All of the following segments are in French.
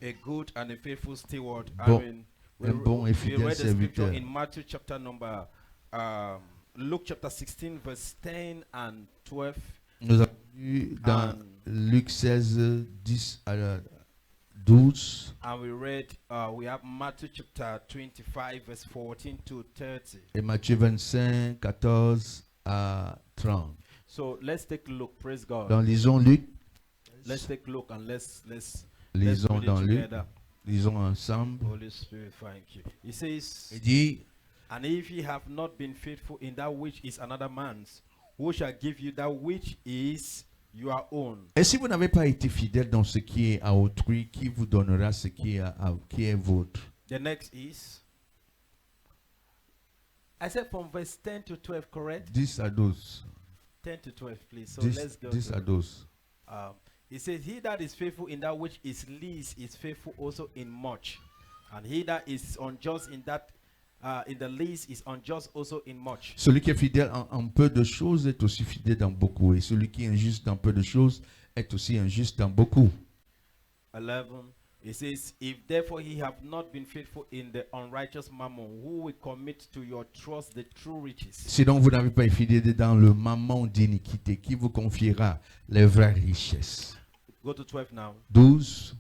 a good and a faithful steward. Bon, I mean, un bon et we fidèle read the scripture serviteur. in Matthew chapter number, Luke chapter 16, verse 10 and 12. Nous avons lu dans And, Luc 16, 10 à 12 and we read, we have Matthew chapter 25, verse 14 to 30. et Matthieu 25, 14 à 30. So let's take a look. Praise God. Donc lisons Luc, Let's take a look and let's lisons read it dans Luc, together. lisons ensemble. Holy Spirit, thank you. He says, Il dit, and if ye have not been faithful in that which is another man's, who shall give you that which is your own? et si vous n'avez pas été fidèle dans ce qui est à autrui, qui vous donnera ce qui est, qui est vôtre? The next is, I said from verse 10 to 12, correct? 10 à 12. 10 to 12, please. So 10, let's go. 10 to- à 12. It says, he that is faithful in that which is least is faithful also in much. And he that is unjust in that in the least is unjust also in much. Celui qui est fidèle en peu de choses est aussi fidèle dans beaucoup. Et celui qui est injuste dans peu de choses est aussi injuste dans beaucoup. 11. It says, if therefore he have not been faithful in the unrighteous mammon, who will commit to your trust the true riches? Si donc vous n'avez pas été fidèle dans le mammon d'iniquité, qui vous confiera les vraies richesses? Go to 12 now. 12.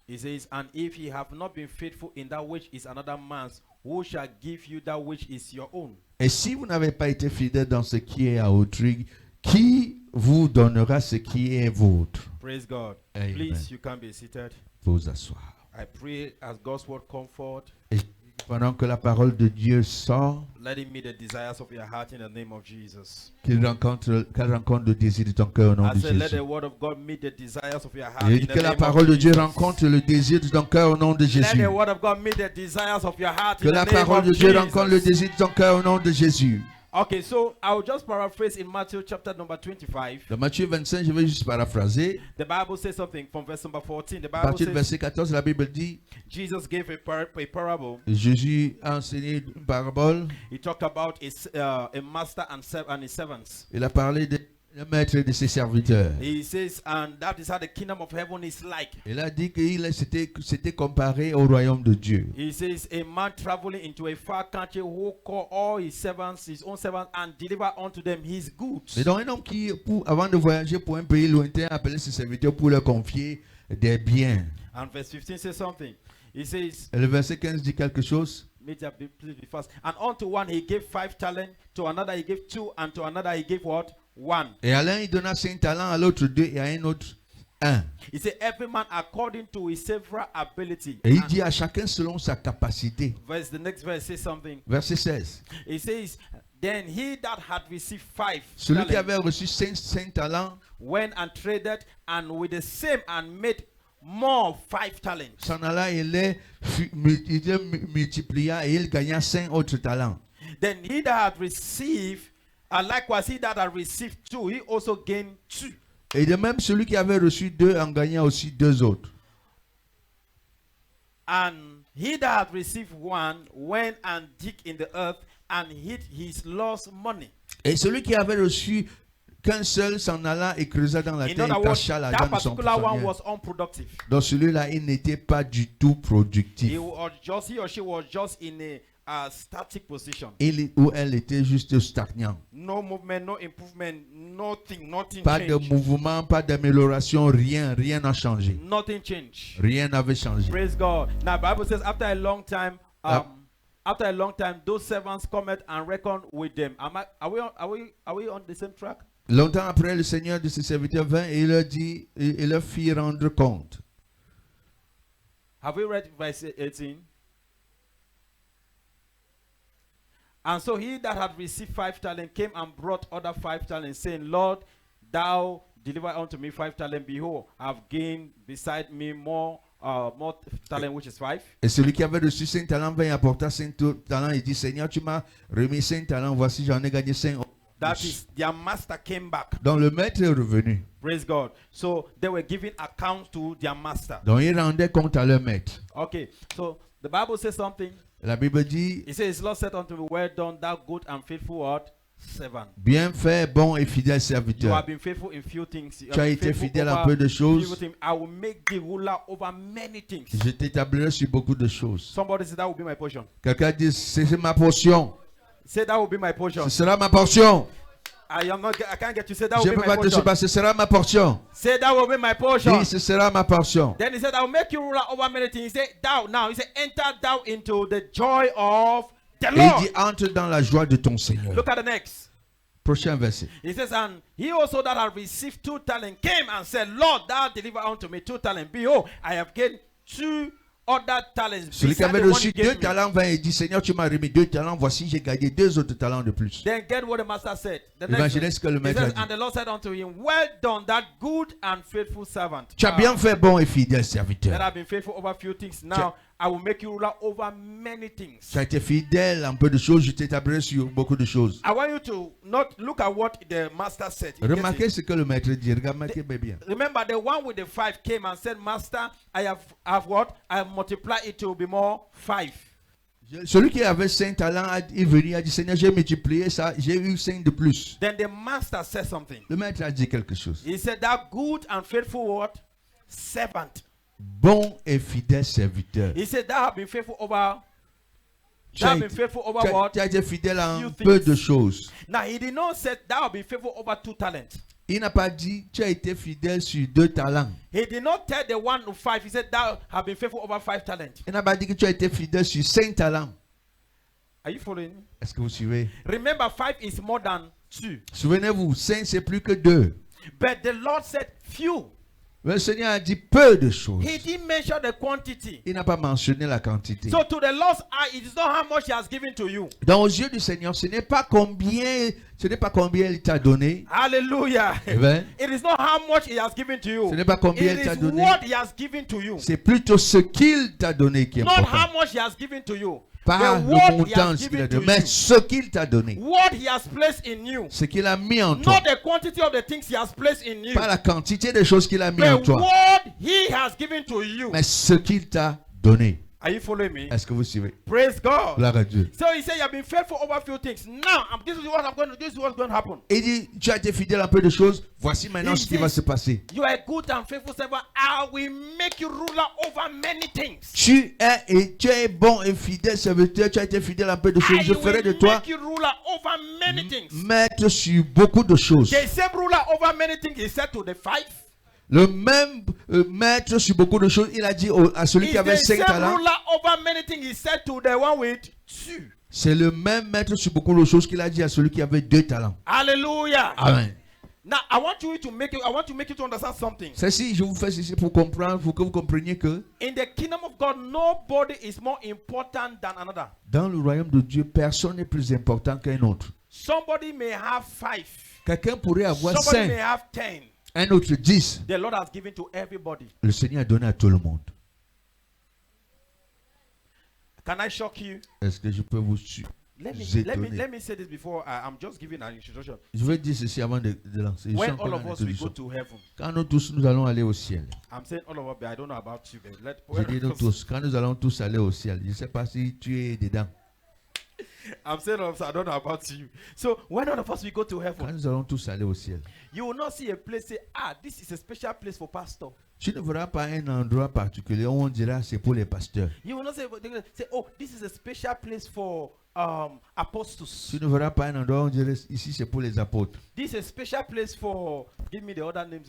It says, and if ye have not been faithful in that which is another man's, who shall give you that which is your own? Et si vous n'avez pas été fidèle dans ce qui est à autrui, qui vous donnera ce qui est vôtre? Praise God. Amen. Please, you can be seated. Vous asseoir. I pray as God's word come forth, Et pendant que la parole de Dieu sort, let it meet the desires of your heart in the name of Jesus. qu'elle rencontre le désir de ton cœur au nom I de said, let Jésus. the word of God meet the desires of your heart Et in dit the que la name parole de of Dieu Jesus. rencontre le désir de ton cœur au nom de Let Jésus. the word of God meet the desires of your heart Que in the la name parole de of Dieu rencontre le Jesus. désir de ton cœur au nom de Jésus. Okay, so I'll just paraphrase in Matthew chapter number 25. Dans Matthieu 25, je vais juste paraphraser. The Bible says something from verse number 14. The À Bible partir du says verset 14, la Bible dit, Jesus gave a parable. Jésus a enseigné une parabole. He talked about a master and his servants. Il a parlé de le maître et de ses serviteurs. He says, and that is how the kingdom of heaven is like. Il a dit qu'il s'était comparé au royaume de Dieu. He says, a man traveling into a far country who called all his servants, his own servants, and deliver unto them his goods. C'est donc un homme qui, avant de voyager pour un pays lointain, a appelé ses serviteurs pour leur confier des biens. And verse 15 says something. He says, Et le verset 15 dit quelque chose. please be fast. And unto one he gave 5 talents, to another he gave 2, and to another he gave what? 1. Et à l'un, il donna 5 talents, à l'autre 2 et à un autre 1. He said, every man according to his several ability. Et il And dit à chacun selon sa capacité. the next verse says something. Verset 16. It says, then he that had received 5 Celui qui talents avait reçu 5 talents went and traded, and with the same and made more 5 talents. s'en alla et les multiplia et il gagna 5 autres talents. Then he that had received, likewise he that had received 2, he also gained 2. Et de même, celui qui avait reçu 2 en gagna aussi 2 autres. And he that had received 1 went and dig in the earth and hid his lost money. Et celui qui avait reçu qu'un seul s'en alla et creusa dans la In terre other et words, cacha that l'argent de son particular one prisonnier. was unproductive. Donc celui-là, il n'était pas du tout productif. He or she was just in a static position. Il ou elle était juste stagnant. No movement, no improvement, nothing Pas de changed. mouvement, pas d'amélioration, rien n'a changé. Nothing changed. Rien n'avait changé. Praise God. Now, Bible says after a long time, Ah. those servants come and reckon with them. Are we on the same track? Longtemps après, le Seigneur de ses serviteurs vint et il leur dit, il leur fit rendre compte. Have we read verse 18? And so he that had received 5 talents came and brought other 5 talents, saying, Lord, thou deliver unto me 5 talents. Behold, I have gained beside me more talent, which is 5. Et celui qui avait reçu 5 talents vint et apporta 5 talents et dit, Seigneur, tu m'as remis 5 talents, voici j'en ai gagné 5. That is, their master came back. Donc le maître est revenu. Praise God. So they were giving account to their master. Donc ils rendaient compte à leur maître. Okay, so the Bible says something. La Bible dit, It says, Lord said unto me, well done, thou good and faithful servant. Bien fait, bon et fidèle You serviteur. have been faithful in few things. You Tu as have been été faithful fidèle à over peu de few choses. things. I will make thee ruler over many things. Je t'établirai sur beaucoup de choses. Somebody say that will be my portion. Quelqu'un dit, c'est ma portion. Say that will be my portion. Ce sera ma portion. I can't get you. Say that Je will ne be peux my pas te portion. passer. Ce sera ma portion. Say that will be my portion. Dis, ce sera ma portion. Then he said, I will make you ruler over many things. He said, thou now. He said, enter thou into the joy of the Et il Lord. dit, entre dans la joie de ton Seigneur. Look at the next. Prochain verset. He says, and he also that had received 2 talents came and said, Lord, thou deliver unto me 2 talents. Behold, I have gained 2 other talents. Celui qui beside avait the one reçu you 2 gave me. talents vint et dit, Seigneur, tu m'as remis 2 talents. Voici, j'ai gagné 2 autres talents de plus. Then get what the master said. The next Imaginez one. ce que le He maître a says, dit. and the Lord said unto him, well done, that good and faithful servant. Tu as bien fait, bon et fidèle That serviteur. I've been faithful over few things. Now I will make you ruler over many things. Tu as été fidèle en peu de choses, je t'établirai sur beaucoup de choses. I want you to not look at what the master said. You get Remarquez it? ce que le maître dit. Remarquez bien. Remember the one with the 5 came and said, Master, I have what? I have multiplied it to be more 5. Celui qui avait 5 talents est venu et a dit, Seigneur, j'ai multiplié ça, j'ai eu 5 de plus. Then the master said something. Le maître a dit quelque chose. He said, that good and faithful what? Servant. Bon et fidèle serviteur. He said, thou have been faithful over. Tu Thou as have been été- faithful over tu as- what? tu as été fidèle en Few peu things. de choses. Now he did not say thou have been faithful over 2 talents. Il n'a pas dit, tu as été fidèle sur 2 talents. He did not tell the 1 to 5. He said, thou have been faithful over 5 talents. Il n'a pas dit que tu as été fidèle sur 5 talents. Are you following me? Est-ce que vous suivez? Remember, 5 is more than 2. Souvenez-vous, 5 c'est plus que 2. But the Lord said few. Le Seigneur a dit peu de choses. He didn't mention the quantity. Il n'a pas mentionné la quantité. So to the Lord's eye, it is not how much he has given to you. Dans aux yeux du Seigneur, ce n'est pas combien il t'a donné. Hallelujah. Amen. It is not how much he has given to you. Ce n'est pas combien It il t'a is donné. what he has given to you. C'est plutôt ce qu'il t'a donné qui est Not important. how much he has given to you. Pas But le what he montant has qu'il a given to donné, mais you. ce qu'il t'a donné. What he has placed in you. Ce qu'il a mis en toi. Not the quantity of the things he has placed in you. Pas la quantité des choses qu'il a mis en But toi. what he has given to you. Mais ce qu'il t'a donné. Are you following me? Est-ce que vous suivez? Praise God. Gloire à Dieu. So he said, you have been faithful over few things. Now, this is what's going to happen. Il dit, tu as été fidèle à peu de choses. Voici maintenant Il ce qui dit- va se passer. You are a good and faithful servant. I will make you ruler over many things. Tu es bon et fidèle serviteur. Tu as été fidèle à peu de choses. I Je ferai de will toi make you ruler over many things. maître sur beaucoup de choses. The same ruler over many things he said to the 5. Le même maître sur beaucoup de choses, il a dit à celui Is qui avait the 5 same talents. ruler over many things he said to the one with 2. C'est le même maître sur beaucoup de choses qu'il a dit à celui qui avait 2 talents. Hallelujah. Amen. Now I want you to understand something. Ceci, je vous fais ceci pour comprendre, pour que vous compreniez que In the kingdom of God, nobody is more important than another. dans le royaume de Dieu, personne n'est plus important qu'un autre. Somebody may have 5. Quelqu'un pourrait avoir Somebody may 5, have 10. un autre 10. The Lord has given to everybody. Le Seigneur a donné à tout le monde. Can I shock you? Est-ce que je peux vous étonner? Let me say this before I'm just giving an introduction. Je vais dire ceci avant de lancer. Je suis When encore all dans of us we go l'introduction. to heaven, Quand nous tous nous allons aller au ciel. I'm saying all of us, but I don't know about you. But Je dis nous tous, quand nous allons tous aller au ciel. Je ne sais pas si tu es dedans. I'm saying all of us, I don't know about you. So when all of us we go to Quand heaven, nous allons tous aller au ciel. you will not see a place say, this is a special place for pastor. Tu ne verras pas un endroit particulier où on dira c'est pour les pasteurs. You will not say, this is a special place for apostles. Tu ne verras pas un endroit où on dirait ici c'est pour les apôtres. This is a special place for, give me the other names,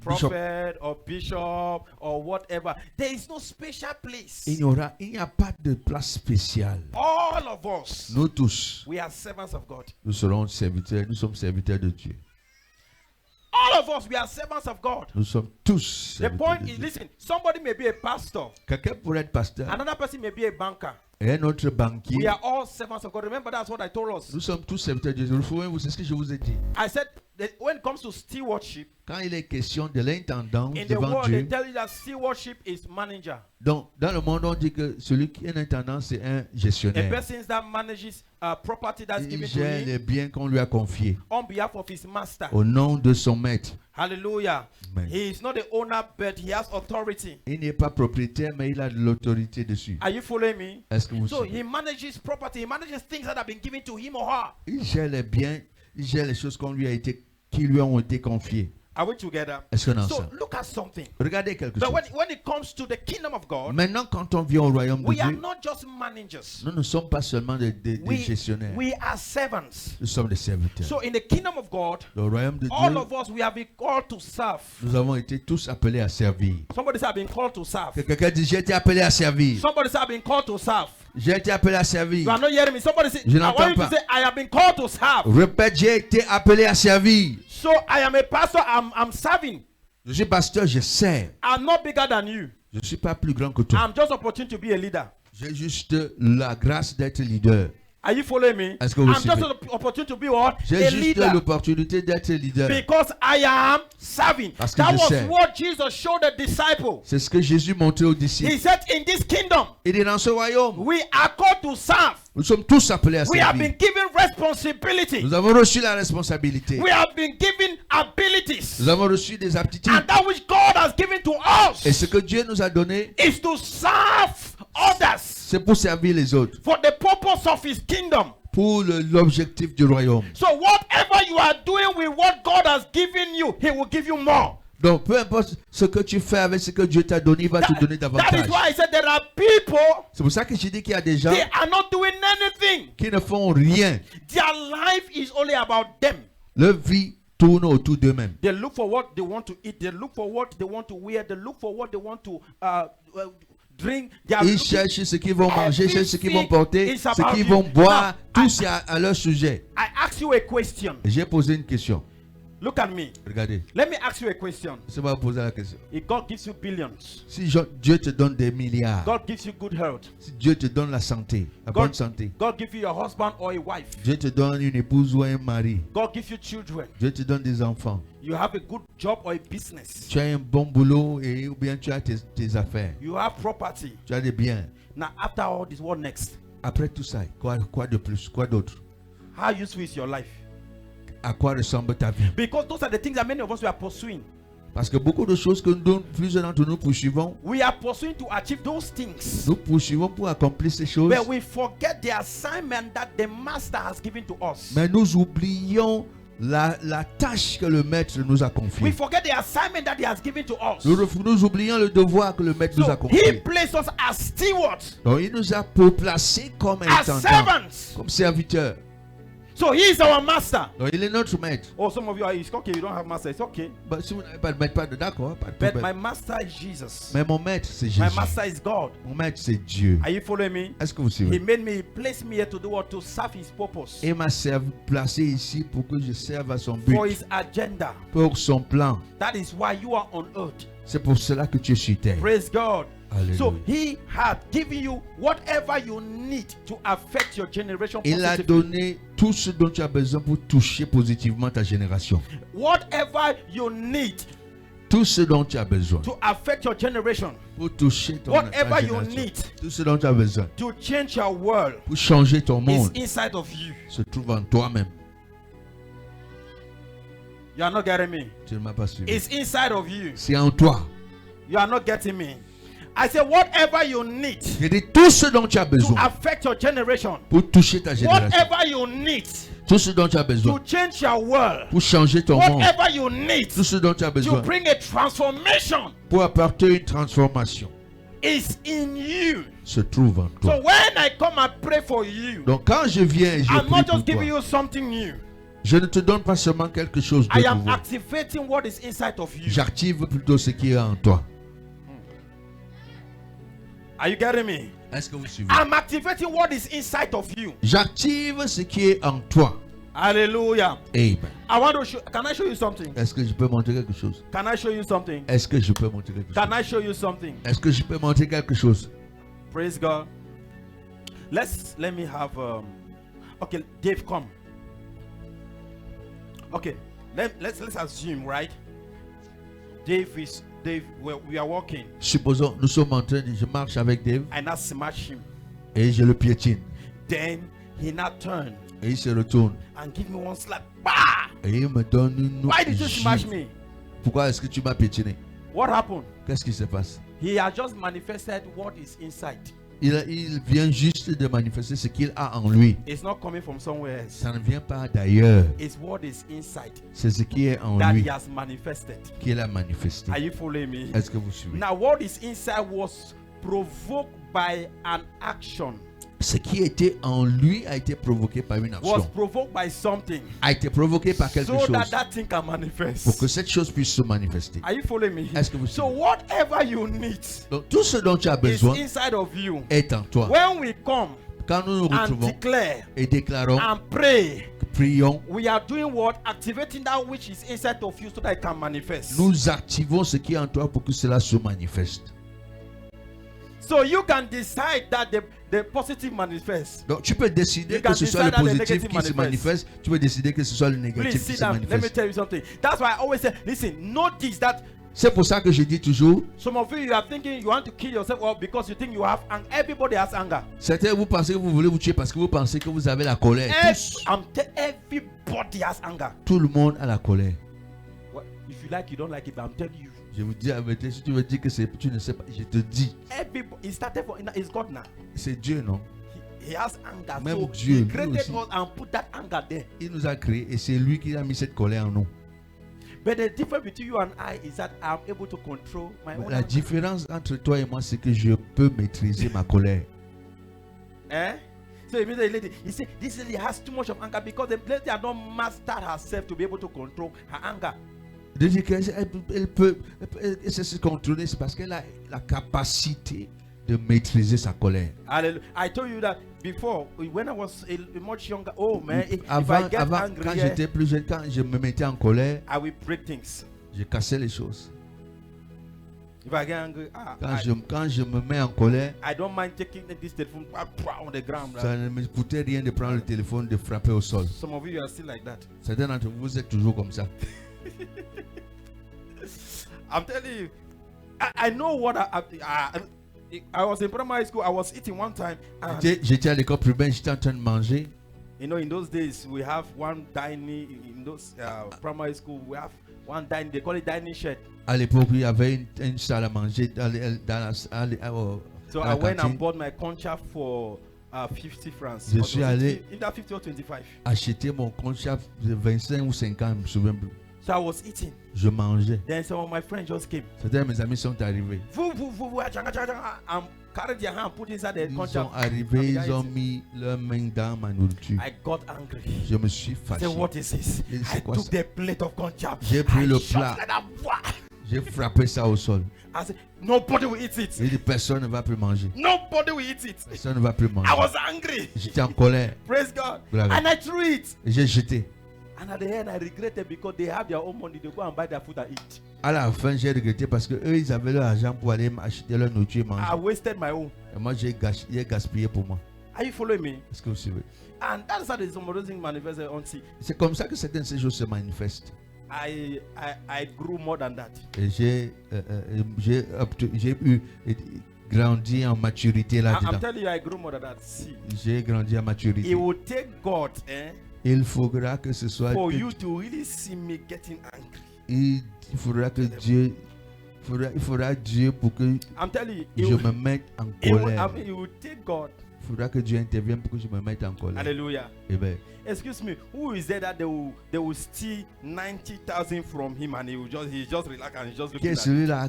Bishop. prophet or bishop or whatever. There is no special place. Il n'y a pas de place spéciale. All of us, Nous tous, we are servants of God. nous sommes serviteurs de Dieu. All of us, we are servants of God. Nous sommes tous The serviteurs point de is, Dieu. listen, somebody may be a pastor, Quelqu'un pourrait être pasteur another person may be a banker. et un autre We banquier. are all servants of God. Remember, that's what I told us. Nous sommes tous serviteurs de Dieu. Souvenez-vous, c'est ce que je vous ai dit. I said that when it comes to stewardship, Quand il est question de l'intendance in the devant world, they Dieu, tell you that stewardship is manager. donc dans le monde on dit que celui qui est intendant c'est un A gestionnaire. person that manages property that's Il given to gère him les biens qu'on lui a confiés on behalf of his master. au nom de son maître. Hallelujah. Amen. He is not the owner, but he has authority. Il n'est pas propriétaire mais il a de l'autorité dessus. Are you following me? Est-ce que que vous So suivez? he manages property, he manages things that have been given to him or her. Il gère les biens, il gère les choses qui lui ont été confiées. Are we together? Est-ce qu'on est So ensemble? look at something. Regardez quelque But chose. when it comes to the kingdom of God, Maintenant, quand on vient au royaume de we are Dieu, not just managers. nous ne sommes pas seulement des We, gestionnaires. we are servants. Nous sommes des serviteurs. So in the kingdom of God, Dans le royaume de all Dieu, of us, we have been called to serve. nous avons été tous appelés à servir. Somebody say, I've been called to serve. Que quelqu'un dit, j'ai été appelé à servir. Somebody say, I've been called to serve. J'ai été appelé à You servir. are not hearing me. Somebody say, Je I n'entends want you pas. to say, I have been called to serve. Répète, j'ai été appelé à servir. So I am a pastor, I'm serving. Je suis pasteur, je sers. I'm not bigger than you. Je ne suis pas plus grand que toi. I'm just opportune to be a leader. J'ai juste la grâce d'être leader. Are you following me? Est-ce que vous I'm just suivez? opportune to be what? J'ai A juste leader. l'opportunité d'être leader. Because I am serving. Parce que That je was sers. what Jesus showed the disciples. C'est ce que Jésus montrait aux He disciples. said, in this kingdom, Il est dans ce royaume. we are called to serve. Nous sommes tous appelés à We have been servir. given responsibility. Nous avons reçu la responsabilité. We have been given abilities. Nous avons reçu des aptitudes. And that which God has given to Et us ce que Dieu nous a donné, is to serve others c'est pour servir les autres. for the purpose of His kingdom. Pour l'objectif du royaume. So whatever you are doing with what God has given you, He will give you more. Donc, peu importe ce que tu fais avec ce que Dieu t'a donné, il va te donner That davantage. is why I said there are people, C'est pour ça que j'ai dit qu'il y a des gens they are not doing anything. qui ne font rien. Their life is only about them. Leur vie tourne autour d'eux-mêmes. They look for what they want to eat. They look for what they want to wear. They look for what they want to drink. They are Ils looking- cherchent ce qu'ils vont manger, cherchent ce qu'ils vont Everything porter, is ce about qu'ils you. vont boire. Now, Tout c'est à leur sujet. I ask you a question. J'ai posé une question. Look at me. Regardez. Let me ask you a question. Laissez-moi poser la question. If God gives you billions, Si Dieu te donne des milliards, God gives you good health, si Dieu te donne la santé, la bonne santé, God gives you a husband or a wife, Dieu te donne une épouse ou un mari, God gives you children, Dieu te donne des enfants, you have a good job or a business, tu as un bon boulot et ou bien tu as tes affaires, you have property. tu as des biens. Now, after all this, what next? Après tout ça, quoi de plus, quoi d'autre? How useful is your life? À quoi ressemble ta vie? Because those are the things that many of us we are pursuing. Parce que beaucoup de choses que plusieurs d'entre nous poursuivons, We are pursuing to achieve those things. nous poursuivons pour accomplir ces choses, But we forget the assignment that the master has given to us. mais nous oublions la tâche que le maître nous a We confiée. forget the assignment that he has given to us. Nous oublions le devoir que le maître nous a So he confié. placed us as stewards, Donc il nous a placés comme as intendants, servants. comme serviteurs. So he is our master. Donc il est notre maître. Oh, some of you are, it's okay, you don't have master, it's okay. Bah, si vous n'avez pas de maître, pas de d'accord, pas de But problème. my master is Jesus. Mais mon maître, c'est My Jésus. master is God. Mon maître, c'est Dieu. Are you following me? Est-ce que vous He suivez? made me, he placed me here to do what? To serve his purpose. Il m'a placé ici pour que je serve à son For but, his agenda. pour son plan. That is why you are on earth. C'est pour cela que tu es sur terre. Praise God. Alléluia. So he had given you whatever you need to affect your generation Il a positively. donné tout ce dont tu as besoin pour toucher positivement ta génération. Whatever you need Tout ce dont tu as besoin to affect your generation. pour toucher ta Whatever you génération. need Tout ce dont tu as besoin to change your world pour changer ton is monde inside of you. se trouve en toi-même. You are not getting me. Tu ne m'as pas suivi. It's inside of you. C'est en toi. You are not getting me. I say whatever you need Je dis tout ce dont tu as to besoin affect your generation. pour toucher ta génération. Whatever you need Tout ce dont tu as to besoin change your world. pour changer ton monde. Whatever you need Tout ce dont tu as to besoin bring a transformation pour apporter une transformation is in you. se trouve en So toi. when I come and pray for you, Donc quand je viens et je I'm prie not pour just giving toi, you something new. je ne te donne pas seulement quelque chose de I am nouveau. activating what is inside of you. J'active plutôt ce qui est en toi. Are you getting me? Est-ce que vous suivez? I'm activating what is inside of you. J'active ce qui est en toi. Hallelujah. Amen. I want to show. Can I show you something? Est-ce que je peux montrer quelque chose? Can I show you something? Est-ce que je peux montrer quelque chose? Can I show you something? Est-ce que je peux montrer quelque chose? Praise God. Let me have okay, Dave, come. Okay, let's assume, right? Dave, we are walking. Supposons, nous sommes en train de, je marche avec Dave I now smash him. et je le piétine. Then he now turn Et il se retourne and give me one slap. Bah! et il me donne une Why did you smash gifle. me? Pourquoi est-ce que tu m'as piétiné? What happened? Qu'est-ce qui se passe? He has just manifested what is inside. il vient juste de manifester ce qu'il a en lui. It's not coming from somewhere else. Ça ne vient pas d'ailleurs. It's what is inside C'est ce qui est en that lui he has manifested. qu'il a manifesté. Are you following me? Est-ce que vous suivez? Now, what is inside was provoked by an action. Ce qui était en lui a été provoqué par une Was action. provoked by something. A été provoqué par quelque So chose that thing can manifest. pour que cette chose puisse se manifester. Are you following me? Est-ce que vous So suivez? whatever you need Donc tout ce dont tu as is besoin inside of you. est en toi. When we come Quand nous nous and retrouvons declare et déclarons, and pray, prions, we are doing what? Activating that which is inside of you so that it can manifest. nous activons ce qui est en toi pour que cela se manifeste. So you can decide that the positive manifests. Donc tu peux décider You que can ce soit le decide that the positif negative qui se manifeste, tu peux décider que ce soit le Please négatif qui sit se down. Let me manifeste. tell you something. That's why I always say, listen, notice that C'est pour ça que je dis toujours, some of you are thinking you want to kill yourself well, because you think you have anger. Everybody has anger. certains vous pensez que vous voulez vous tuer parce que vous pensez que vous avez la colère. Everybody has anger. Tout le monde a la colère. Well, if you like, you don't like it, but I'm telling you. Je vous dis, si tu veux dire que tu ne sais pas, je te dis, Everybody, it started for, it's God now. c'est Dieu, non? He has anger. Même So Dieu, he lui created aussi. us and put that anger there. Il nous a créés et c'est lui qui a mis cette colère en nous. But the difference between you and I is that I'm able to control my own La anger. différence entre toi et moi, c'est que je peux maîtriser ma colère. Eh? So immediately, lady, he said, this lady has too much of anger because the lady had not mastered herself to be able to control her anger. De dire qu'elle peut sait se contrôler, c'est parce qu'elle a la capacité de maîtriser sa colère. Hallelujah. I told you that before when I was much younger. Oh man, if I Avant, get angry, quand j'étais plus jeune, quand je me mettais en colère, I will break things. je cassais les choses. If I get angry, Quand je me mets en colère, I don't mind taking this telephone on the ground. ça ne me coûtait rien de prendre le téléphone, de frapper au sol. Some of you are still like that. Certains d'entre vous, vous êtes toujours comme ça. I'm telling you, I know what I was in primary school. I was eating one time, and J'étais à l'école primaire, j'étais en train de manger. you know, in those days we have one dining in those primary school. We have one dining. They call it dining shed. À l'époque, il y avait une salle à manger dans la So à la I went and cantine. bought my concha for 50 francs. Je Or suis was it allé- either 50 or 25. Acheter mon conchaf de 25 ou 50, je me souviens plus. So I was eating. Je mangeais. Then some of my friends just came. Certains de mes amis sont arrivés. And carried their hand, put inside the Ils concha. sont arrivés, ils ont mis leurs mains dans ma nourriture. I got angry. Je me suis I fâché. said, what is this? Et c'est I quoi took ça? the plate of concha. J'ai pris I le shot plat. like that. Wah! J'ai frappé ça au sol. I said, nobody will eat it. J'ai dit, personne ne va plus manger. Nobody will eat it. Personne ne va plus manger. I was angry. J'étais en colère. Praise God. Gloire. And I threw it. Et j'ai jeté. And at the end, I regretted because they have their own money. They go and buy their food and eat. À la fin, j'ai regretté parce que eux, ils avaient leur argent pour aller acheter leur nourriture et I manger. wasted my own. Et moi, j'ai gaspillé pour moi. Are you following me? Est-ce que vous suivez? And that's how the thing manifested on see. C'est comme ça que certaines de ces choses se manifestent. I grew more than that. Et j'ai grandi en maturité I'm là-dedans. telling you, I grew more than that. See, J'ai grandi en it maturité. will take God Il faudra que ce soit. for you to really see me getting angry. Il faudra que Dieu. Il faudra Dieu pour que I'm telling you, je me mette en it will, colère. it will take God. Il faudra que Dieu intervienne pour que je me mette en colère. Hallelujah. Eh bien, Excuse me, who is there that they will steal 90,000 from him and he's just relax and he's just qui looking est at celui-là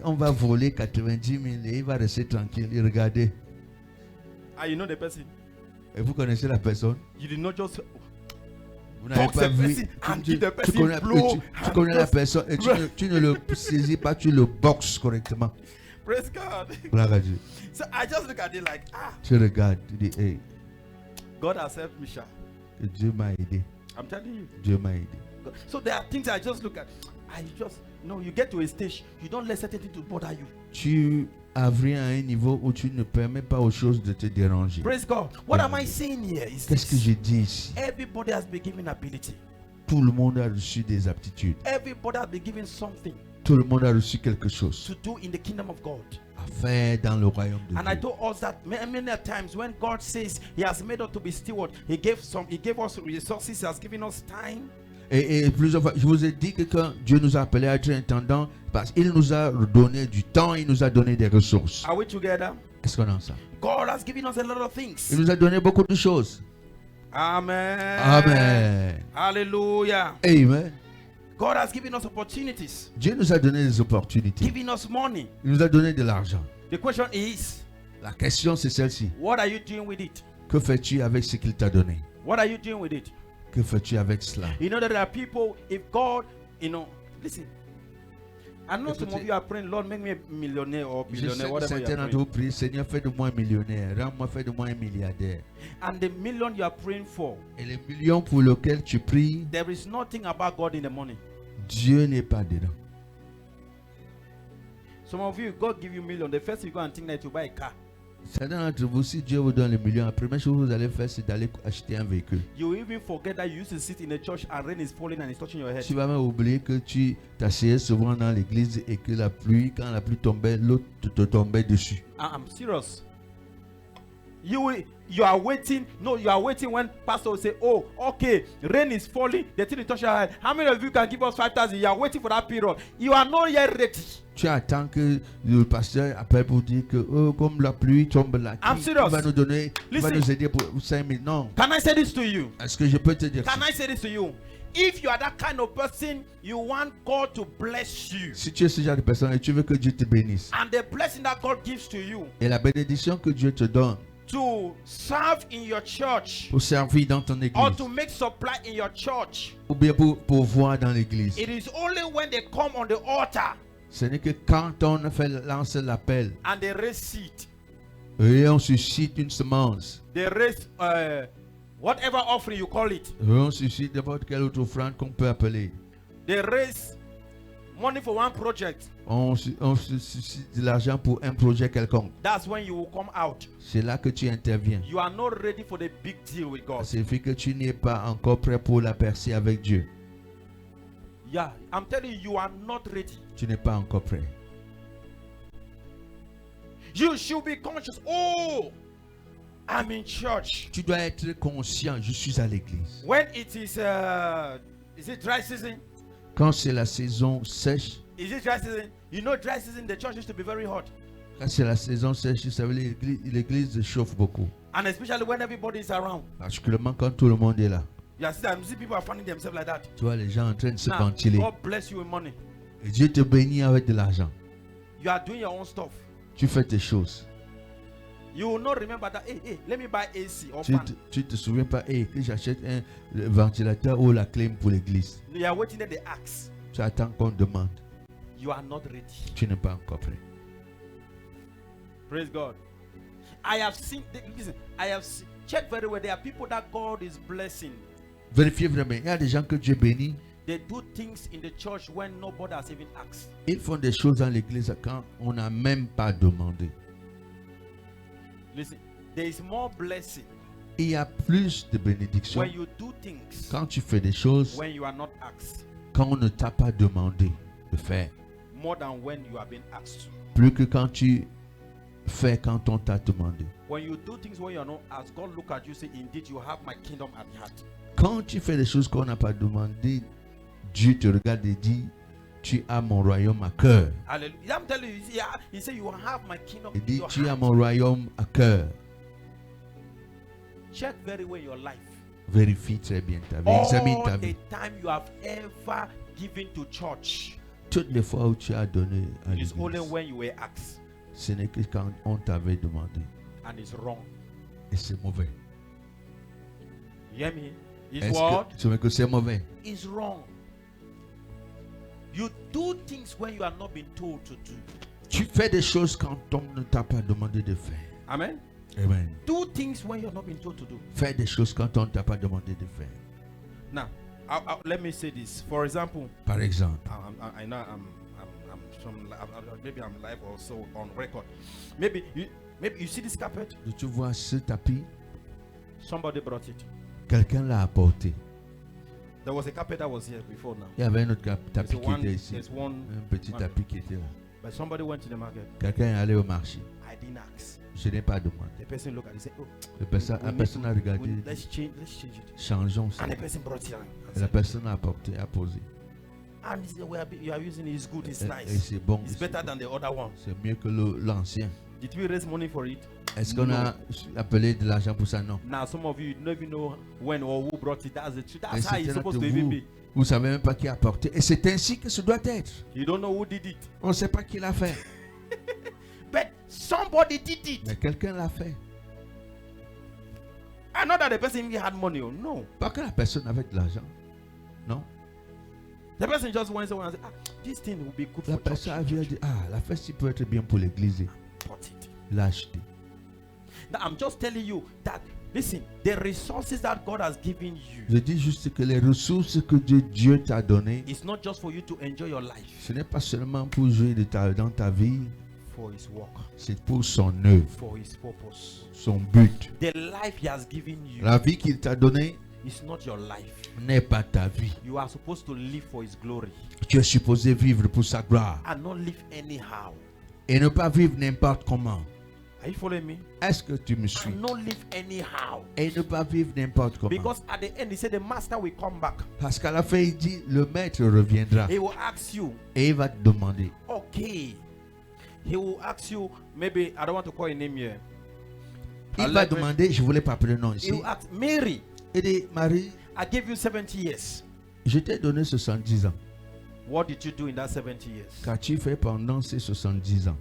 on va voler 90 000 et il va rester tranquille et regarder. and you know the person. Et vous connaissez la personne? You did not just Vous n'avez box pas the vu. person and give the person connais, blow. tu connais la personne et tu ne le saisis pas, tu le boxes correctement. Praise God. Gloire à Dieu. So I just look at it like, Tu regardes, tu dis, hey, God has helped me, Sha. que Dieu m'a aidé. I'm telling you. Dieu m'a aidé. So there are things I just look at. I just you get to a stage, you don't let certain things to bother you. Tu arrives à un niveau où tu ne permets pas aux choses de te déranger. Praise God. What am I saying here is Qu'est-ce que this. je dis ici? Everybody has been given ability. Tout le monde a reçu des aptitudes. Everybody has been given something Tout le monde a reçu quelque chose to do in the kingdom of God. à faire dans le royaume de And I Dieu. told us that many times when God says He has made us to be steward, He gave us resources, He has given us time. Et plusieurs fois, je vous ai dit que quand Dieu nous a appelés à être intendants, parce qu'il nous a donné du temps, il nous a donné des ressources. Are we together? Est-ce qu'on a ça? God has given us a lot of Il things. nous a donné beaucoup de choses. Amen. Amen. Hallelujah. Amen. God has given us opportunities, Dieu nous a donné des opportunités. giving us money. Il nous a donné de l'argent. The question is, La question c'est celle-ci. what are you doing with it? Que fais-tu avec ce qu'il t'a donné? What are you doing with it? Que fais-tu avec cela? You know that there are people, if God, listen, I know some of Écoutez. you are praying, Lord, make me a millionaire or Je sais billionaire, que whatever you certains are d'entre vous praying. prient, Seigneur, fais de moi un millionnaire, rends-moi, fais de moi un milliardaire. And the million you are praying for, Et les millions pour lesquels tu pries, there is nothing about God in the money. Dieu n'est pas dedans. Some of you, God give you million. The first thing you go and think that you buy a car. Certains d'entre vous, si Dieu vous donne les millions, la première chose que vous allez faire, c'est d'aller acheter un véhicule. You even forget that you used to sit in a church and rain is falling and it's touching your head. Tu vas même oublier que tu t'asseyais souvent dans l'église et que la pluie, quand la pluie tombait, l'eau te tombait dessus. I'm serious. You are waiting. No, you are waiting when pastor will say, "Oh, okay, rain is falling. The thing is touching your head. How many of you can give us 5,000?" You are waiting for that period. You are not yet ready. Tu attends que le pasteur appelle pour dire que oh, comme la pluie tombe là, I'm qui serious. va nous donner, qui va Listen. nous aider pour 5 000. Non. Can I say this to you? Est-ce que je peux te dire Can ça? I say this to you? If you are that kind of person, you want God to bless you, Si tu es ce genre de personne et tu veux que Dieu te bénisse, and the blessing that God gives to you et la bénédiction que Dieu te donne to serve in your church pour servir dans ton or église, to make supply in your church, ou bien pour voir dans l'église, it is only when they come on the altar ce n'est que quand on lance l'appel and they raise seed, et on suscite une semence, they raise whatever offering you call it, et on suscite n'importe quelle autre offrande qu'on peut appeler, they raise money for one project. on suscite de l'argent pour un projet quelconque. That's when you will come out. C'est là que tu interviens. You are not ready for the big deal with God. Ça signifie que tu n'es pas encore prêt pour la percer avec Dieu. Yeah, I'm telling you, you are not ready. Tu n'es pas encore prêt. You should be conscious. Oh, I'm in church. Tu dois être conscient, je suis à l'église. When it is it dry season? Quand c'est la saison sèche, Is it dry season? You know, dry season, the church used to be very hot. quand c'est la saison sèche, vous savez, l'église chauffe beaucoup. And especially when everybody is around. Particulièrement quand tout le monde est là. You see people are fanning themselves like that. Tu vois les gens en train de se Now, ventiler. God bless you with money. Et Dieu te bénit avec de l'argent. You are doing your own stuff. Tu fais tes choses. You will not remember that, hey, let me buy AC or Tu fan. te souviens pas, hey, que j'achète un ventilateur ou la clim pour l'église. You are waiting that they ask. Tu attends qu'on demande. You are not ready. Tu n'es pas encore prêt. Praise God. I have seen, listen, check very well. There are people that God is blessing. Vérifiez vraiment. Il y a des gens que Dieu bénit. They do things in the church when nobody has even asked. Ils font des choses dans l'église quand on n'a même pas demandé. Listen, there is more blessing Il y a plus de bénédictions when you do things quand tu fais des choses when you are not asked, quand on ne t'a pas demandé de faire. more than when you are being asked to. Plus que quand tu fais quand on t'a demandé. When you do things when you are not asked, God look at you and say, indeed, you have my kingdom at heart. Quand tu fais des choses qu'on n'a pas demandé, Dieu te regarde et dit, tu as mon royaume à cœur. Hallelujah. I'm telling you, he said, you have my kingdom Il in dit, your tu as heart. mon royaume à cœur. Check very well your life. Vérifie très bien ta vie. Examine ta All vie. the time you have ever given to church, Toutes les fois où tu as donné à it is only l'église, when you were asked, ce n'est que quand on t'avait demandé. and it's wrong. Et c'est mauvais. You hear me? It's Est-ce what? que tu veux que c'est mauvais? It's wrong. You do things when you are not being told to do. Tu fais des choses quand on ne t'a pas demandé de faire. Amen. Amen. Do things when you're not being told to do. Fais des choses quand on ne t'a pas demandé de faire. Now, let me say this. For example, Par exemple, I know maybe I'm live also on record. Maybe you see this carpet. tu vois ce tapis, Somebody brought it. quelqu'un l'a apporté. There was a carpet that was here before now. Il y avait un autre tapis There's qui one, était ici. there's one, Un petit one. tapis qui était là. But somebody went to the market. Quelqu'un est allé au marché. I didn't ask. Je n'ai pas demandé. The person look at it and say, oh, La personne a regardé. let's change it. Changeons ça. And the person brought it. Et la personne a apporté, a posé. And this is the way you are using it. It's good. It's Et nice. c'est bon. It's better than the other one. C'est mieux que l'ancien. Did we raise money for it? Est-ce qu'on a appelé de l'argent pour ça? Non. Now some of you don't even know when or who brought it. That's the truth. Mais That's how it's certains supposed to d'entre even vous, be. vous ne savez même pas qui a apporté. Et c'est ainsi que ce doit être. You don't know who did it. On ne sait pas qui l'a fait. But somebody did it. Mais quelqu'un l'a fait. And not that the person even had money. Oh, no. Pas que la personne avait de l'argent. Non. The person just went somewhere and said, this thing will be good La for personne a church. vu et dit, la fête ci peut être bien pour l'église. Bought it. Il l'a acheté. Now, I'm just telling you that, listen, the resources that God has given you, Je dis juste que les ressources que Dieu t'a données, it's not just for you to enjoy your life, ce n'est pas seulement pour jouer dans ta vie, for His work, c'est pour son œuvre, for His purpose. son but. The life He has given you La vie qu'il t'a donnée is not your life. n'est pas ta vie. You are supposed to live for His glory Tu es supposé vivre pour sa gloire and not live anyhow. et ne pas vivre n'importe comment. Are you following me? Est-ce que tu me suis? And not live anyhow. Et ne pas vivre n'importe comment. Because at the end, He said the master will come back. Parce qu'à la fin, il dit, le maître reviendra He will ask you, et il va te demander. okay. He will ask you, maybe, I don't want to call your name here. Il va demander, je ne voulais pas appeler le nom He ici. will ask, Mary, Il dit, Marie, I gave you 70 years. je t'ai donné 70 ans. What did you do in that 70 years? Qu'as-tu fait pendant ces 70 ans?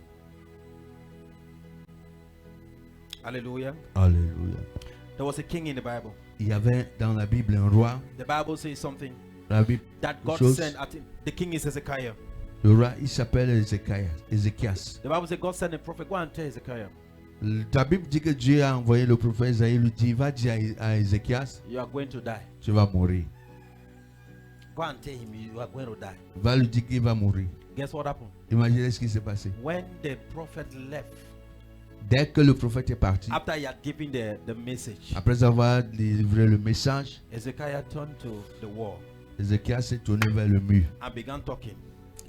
Hallelujah. Alléluia. There was a king in the Bible. Il y avait dans la Bible un roi. The Bible says something La Bible, that God chose. sent at him. The king is Hezekiah. le roi, il s'appelle Ézéchias. The Bible says God sent a prophet. Go and tell Hezekiah, La Bible dit que Dieu a envoyé le prophète Isaïe, lui dit, va dire à Ézéchias, you are going to die. tu vas mourir. Go and tell him you are going to die. Va lui dire qu'il va mourir. Guess what happened? Imaginez ce qui s'est passé. When the prophet left, Dès que le prophète est parti, after he had given the message, après avoir livré le message, Hezekiah turned to the wall Ézéchias s'est tourné vers le mur and began talking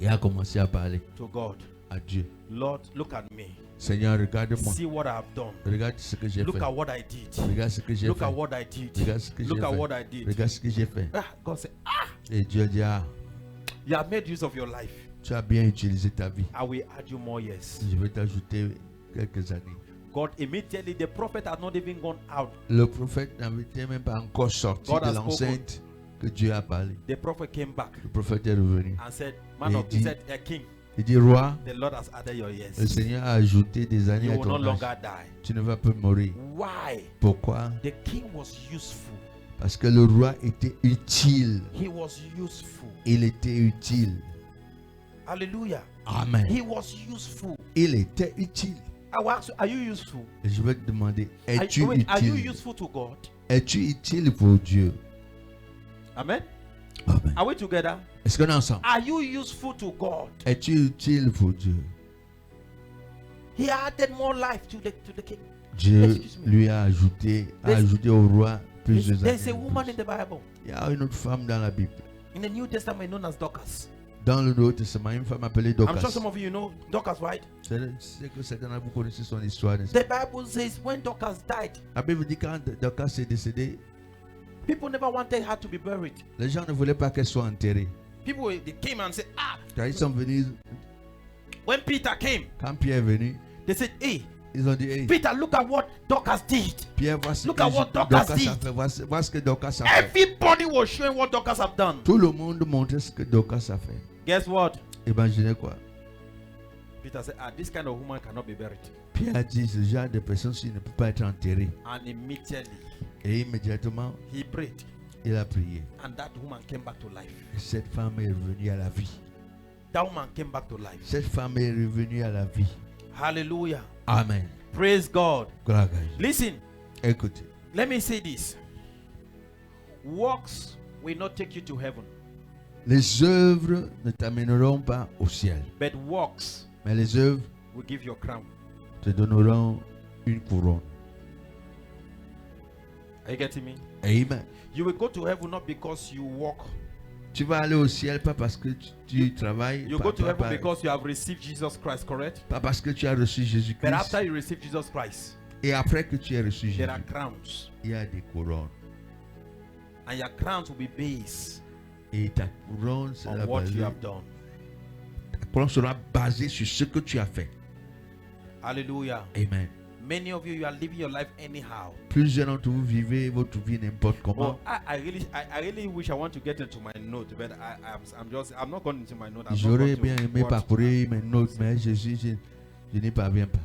et a commencé à parler to God. à Dieu. Lord, look at me. Seigneur, regarde-moi. See what I have done. Regarde ce que j'ai Look fait. at what I did. Regarde ce que j'ai Look fait. at what I did. Regarde ce que j'ai Look at fait. what I did. Regarde ce que j'ai fait. God said, Et Dieu dit, you have made use of your life. tu as bien utilisé ta vie. I will add you more years. Je vais t'ajouter quelques années. God immediately, the prophet had not even gone out. Le prophète n'avait même pas encore sorti God de has l'enceinte que Dieu a parlé. The prophet came back Le prophète est revenu. and said, Man Et of, he dit- said, King, Il dit, roi, the Lord has added your le years. Seigneur a ajouté des années You à will no ton longer âge. die. Tu ne vas pas mourir. Why? Pourquoi? The king was useful. Parce que le roi était utile. He was useful. Il était utile. Hallelujah. Amen. He was useful. Il était utile. I will ask you, are you useful? Et je vais te demander, Are, es-tu wait, are you utile? useful to God? Es-tu utile pour Dieu? Amen. Amen. Are we together? Est-ce qu'on est ensemble? Are you useful to God? Es-tu utile pour Dieu? He added more life to the king. Dieu Excuse me. lui a ajouté au roi plusieurs There's a années. woman in the Bible, Il y a une autre femme dans la Bible. in the New Testament, known as Dorcas. Dans le Nouveau Testament, une femme appelée I'm sure Dorcas. some of you know Dorcas, right? C'est que certains d'entre vous connaissez son histoire. n'est-ce The pas? Bible says when Dorcas died, La Bible dit quand Dorcas est décédée, people never wanted her to be buried. les gens ne voulaient pas qu'elle soit enterrée. People they came and said, Quand ils sont venus, when Peter came, quand Pierre est venu, they said, hey, ils ont dit, hey, Peter, look at what Dorcas did. Pierre, voici Look at what Dorcas a did. fait. Voici ce que Dorcas a fait. Everybody was showing what Dorcas have done. Tout le monde montrait ce que Dorcas a fait. Guess what? Imaginez quoi? Peter said, this kind of woman cannot be buried. Pierre a dit, ce genre de personne ci ne peut pas être enterrée. And immediately Et immédiatement, he prayed, il a prié. and that woman came back to life. Et cette femme est revenue à la vie. That woman came back to life. Cette femme est revenue à la vie. Hallelujah. Amen. Praise God. Gloire à Dieu. Listen, Écoutez, let me say this. Works will not take you to heaven, les œuvres ne t'amèneront pas au ciel, but works mais les œuvres will give you a crown. te donneront une couronne. Are you getting me? Amen. You will go to heaven not because you walk Tu vas aller au ciel pas parce que tu travailles, You pas, go to pas- heaven pas- because you have received Jesus Christ, correct? pas parce que tu as reçu But Jésus-Christ. after you receive Jesus Christ, Et après que tu as reçu Jésus, there are crowns. il y a des couronnes. And your crowns will be based Et ta couronne on sera what basée, you have done. ta couronne sera basée sur ce que tu as fait. Hallelujah. Amen. Many of you, you are living your life anyhow. Plusieurs d'entre vous vivez votre vie n'importe comment. Well, I really wish I want to get into my note, but I'm not going into my note. J'aurais bien aimé parcourir mes notes, mais je n'y parviens pas.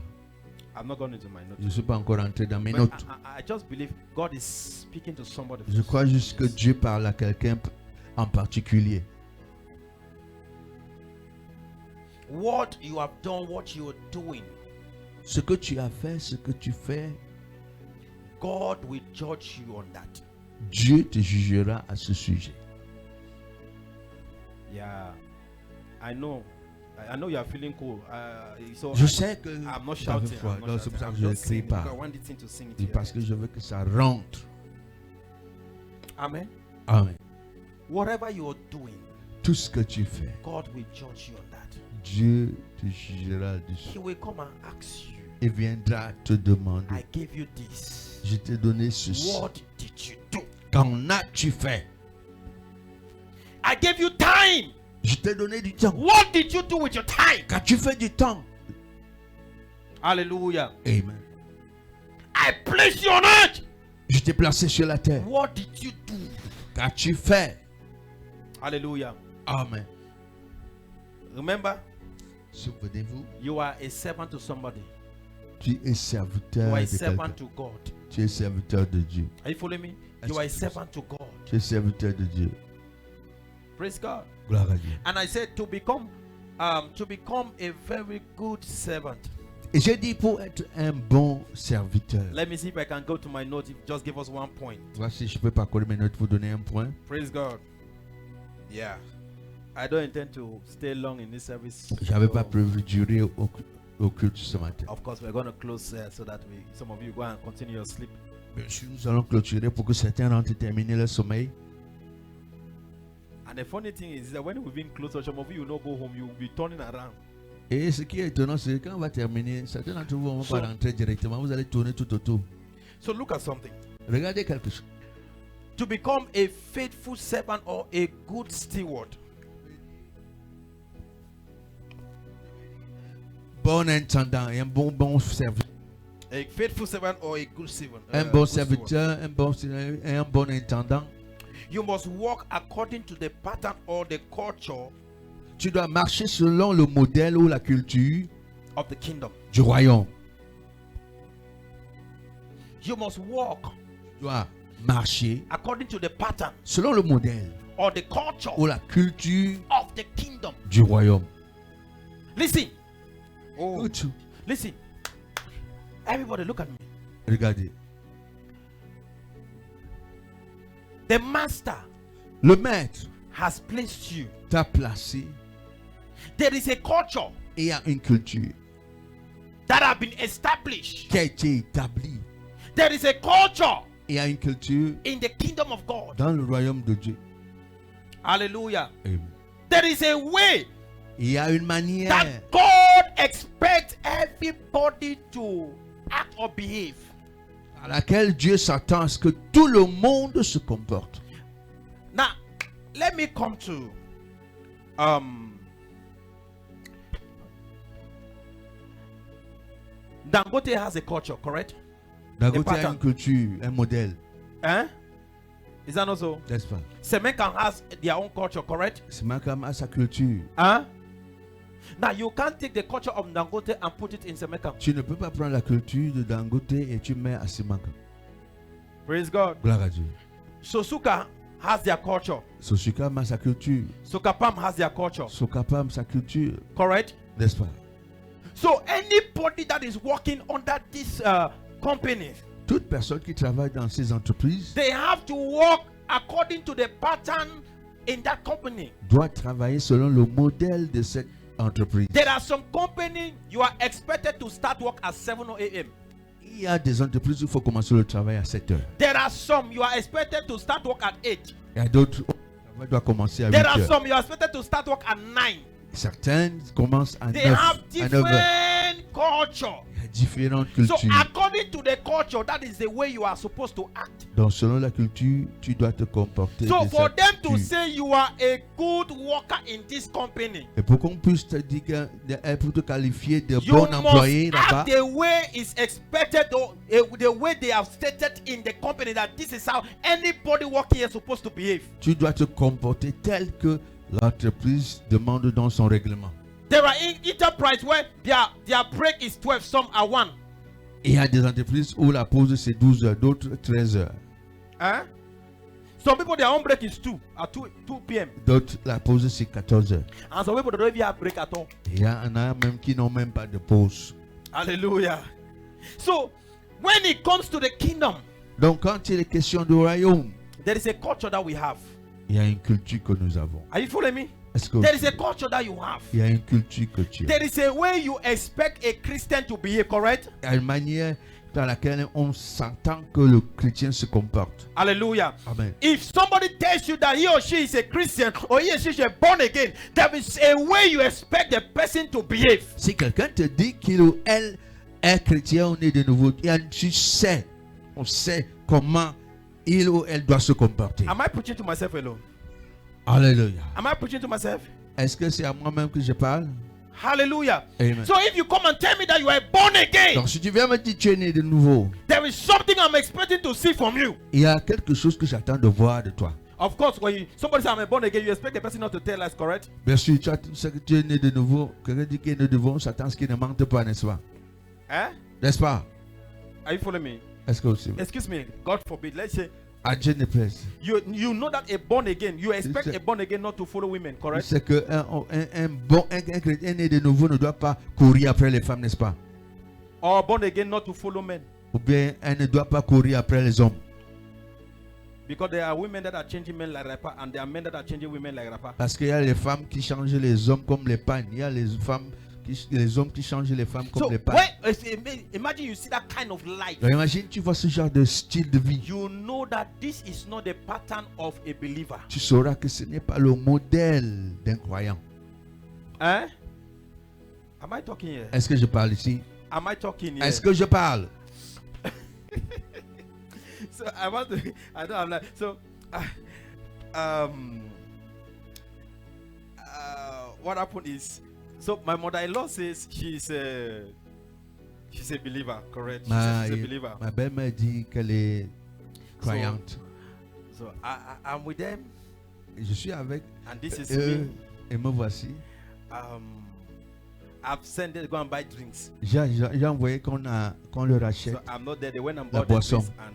I'm not going into my note. Je ne suis pas encore entré dans mes But notes. I just believe God is speaking to somebody. Je crois juste que Dieu parle à quelqu'un en particulier. What you have done, what you are doing, Ce que tu as fait, ce que tu fais, God will judge you on that. Dieu te jugera à ce sujet. Yeah, I know you are feeling cool. So Je sais que I'm not tu avais shouting. froid. I'm Non, not c'est pour ça shouting. que je I'm ne just crie singing because pas. I want the thing to sing it C'est here. parce que je veux que ça rentre. Amen. Amen. Whatever you are doing, Tout ce que tu fais, God will judge you on that. Dieu te jugera dessus. He will come and ask you, Il viendra te demander, I gave you this. je t'ai donné ceci. What did you do? Qu'en as-tu fait? I gave you time. Je t'ai donné du temps. What did you do with your time? Qu'as-tu fait du temps? Hallelujah. Amen. I placed you on earth. Je t'ai placé sur la terre. What did you do? Qu'as-tu fait? Hallelujah. Amen. Remember, Souvenez-vous, you are a servant to somebody. tu es serviteur You are a de quelqu'un. servant to God. Tu es serviteur de Dieu. Are you following me? You are a servant to God. Tu es serviteur de Dieu. Praise God. Gloire à Dieu. And I said to become a very good servant. Et j'ai dit pour être un bon serviteur. Let me see if I can go to my notes. Just give us 1 point. Voici, je peux parcourir mes notes pour donner un point. Praise God. Yeah. I don't intend to stay long in this service. J'avais pas So, prévu durer au culte ce matin. of course, we're going to close so that some of you go and continue your sleep. Bien sûr, nous allons clôturer pour que certains rentrent et terminer leur sommeil. And the funny thing is that when we've been close, some of you will not go home. You will be turning around. Et ce qui est étonnant, c'est que quand on va terminer, certains d'entre vous ne vont So- pas rentrer directement. Vous allez tourner tout autour. So look at something. Regardez quelque chose. To become a faithful servant or a good steward. Bon intendant et un bon serviteur. A faithful servant or a good servant. Un bon good steward. serviteur, un bon intendant. You must walk according to the pattern or the culture Tu dois marcher selon le modèle ou la culture of the kingdom. du royaume. You must walk Tu dois marcher according to the pattern selon le modèle or the culture ou la culture of the kingdom. du royaume. Listen. Oh, Écoute, listen. Everybody, look at me. regardez. The master Le maître has placed you. t'a placé There is a culture et il y a une culture that has been established. qui a été établie. There is a culture Il y a une culture in the kingdom of God. dans le royaume de Dieu. Hallelujah. Amen. There is a way Il y a une manière that God expects everybody to act or behave. à laquelle Dieu s'attend à ce que tout le monde se comporte. Now, let me come to Dangote has a culture, correct? Dangote a pattern. une culture, un modèle, Eh? Is that not so? n'est-ce pas? Semenkan has their own culture, correct? Semakam a sa culture. Huh? Now you can't take the culture of Dangote and put it in Semenkan. Tu ne peux pas prendre la culture de Dangote et tu mets à Semakam. Praise God. Gloire à Dieu. Sosuka has their culture. Sosukam a sa culture. Sokapam has their culture, Sokapam sa culture, correct? n'est-ce pas? So anybody that is working under this company, Toute personne qui travaille dans ces entreprises they have to work according to the pattern in that company. doit travailler selon le modèle de cette entreprise. There are some company you are expected to start work at 7 a.m. Il y a des entreprises où il faut commencer le travail à 7 heures. There are some you are expected to start work at 8. Il y a d'autres où travail doit commencer à 8 There are heures. some you are expected to start work at 9. Certains commencent à They 9, have à 9 heures. different culture. Il y a différentes So cultures. according to the culture, that is the way you are supposed to act. Donc selon la culture, tu dois te comporter So de for cette them to culture. say you are a good worker in this company, Et pour qu'on puisse te dire pour te qualifier de you bon employé must là-bas, act the way is expected, or the way they have stated in the company that this is how anybody working here is supposed to behave. tu dois te comporter tel que l'entreprise demande dans son règlement. There are enterprise where their break is 12, some are 1. Et il y a des entreprises où la pause c'est 12 heures, d'autres 13 heures. Huh? Some people their own break is 2 at 2 p.m. D'autres la pause c'est 14 heures. And some people don't even have break at all. Et il y en a même qui n'ont même pas de pause. Hallelujah. So when it comes to the kingdom, Donc quand il est question du royaume, there is a culture that we have. il y a une culture que nous avons. Are you following me? Est-ce que There is a culture that you have. il y a une culture que tu as? There is a way you expect a Christian to behave, correct? Il y a une manière dans laquelle on s'entend que le chrétien se comporte. Hallelujah. Amen. If somebody tells you that he or she is a Christian or he or she is born again, there is a way you expect the person to behave. Si quelqu'un te dit qu'il ou elle est chrétien, on est de nouveau, on sait comment il ou elle doit se comporter. Am I preaching to myself alone? Alléluia. Am I preaching to myself? Est-ce que c'est à moi-même que je parle? Hallelujah. Amen. So if you come and tell me that you are born again, Donc si tu viens me dire que tu es né de nouveau, there is something I'm expecting to see from you. il y a quelque chose que j'attends de voir de toi. Of course, when somebody says I'm born again, you expect the person not to tell us, correct? Bien sûr, tu sais que tu es né de nouveau. Quelqu'un dit qu'il est né de nouveau, on s'attend à ce qu'il ne mente pas, n'est-ce pas? Eh? N'est-ce pas? Are you following me? Est-ce que aussi? Excuse me, God forbid. Let's say À Dieu ne plaise. you know that a born again, you expect C'est- a born again not to follow women, correct? C'est que un chrétien né de nouveau ne doit pas courir après les femmes, n'est-ce pas? Or born again not to follow men. Ou bien elle ne doit pas courir après les hommes. Because there are women that are changing men like rapper, and there are men that are changing women like rapper. Parce qu'il y a les femmes qui changent les hommes comme les pagnes. Il y a les hommes qui changent les femmes comme So les pagnes. imagine you see that kind of life. Donc imagine, tu vois ce genre de style de vie. You know that this is not the pattern of a believer. Tu sauras que ce n'est pas le modèle d'un croyant. Eh? Am I talking here? Est-ce que je parle ici? Am I talking here? Est-ce que je parle? So I want to. I don't have like so. What happened is, so my mother-in-law says she's a believer, correct? She says she's a believer. Ma belle-mère dit qu'elle est croyante. So I'm with them, Je suis avec and this is eux me. et me voici. I've sent them to go and buy drinks. J'ai envoyé qu'on leur achète. So I'm not there. They went and La bought the boisson. drinks and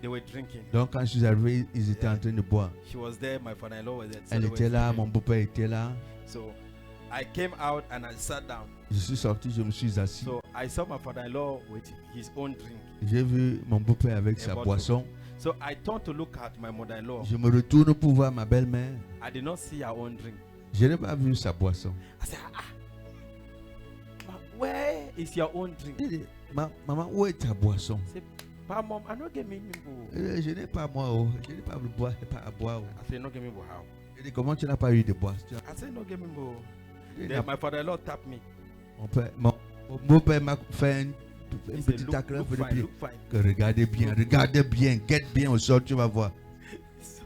they were drinking. Donc quand je suis arrivé, ils étaient en train de boire. She was there. My father-in-law was there. So Elle they were était là, drinking. mon beau-père était là. So I came out and I sat down. Je suis sorti, je me suis assis. So I saw my father-in-law with his own drink. J'ai vu mon beau-père avec sa bottle. boisson. So I turned to look at my mother-in-law. Je me retourne pour voir ma belle-mère. I did not see her own drink. Je n'ai pas vu sa boisson. I said, ma, where is your own drink? J'ai dit, maman, où est ta boisson? I said, Pa mom, I not get me nimbo. Je n'ai pas moi, oh. Je n'ai pas à boire. Oh. I said, not get me how? Je dis, comment tu n'as pas eu de boire? I said, not get me bo. Je dis, Then my father-in-law tapped me. mon beau-père m'a fait un He petit said, tacle look de fine, pied. look fine. Que regardez bien, guette bien au sol, tu vas voir. So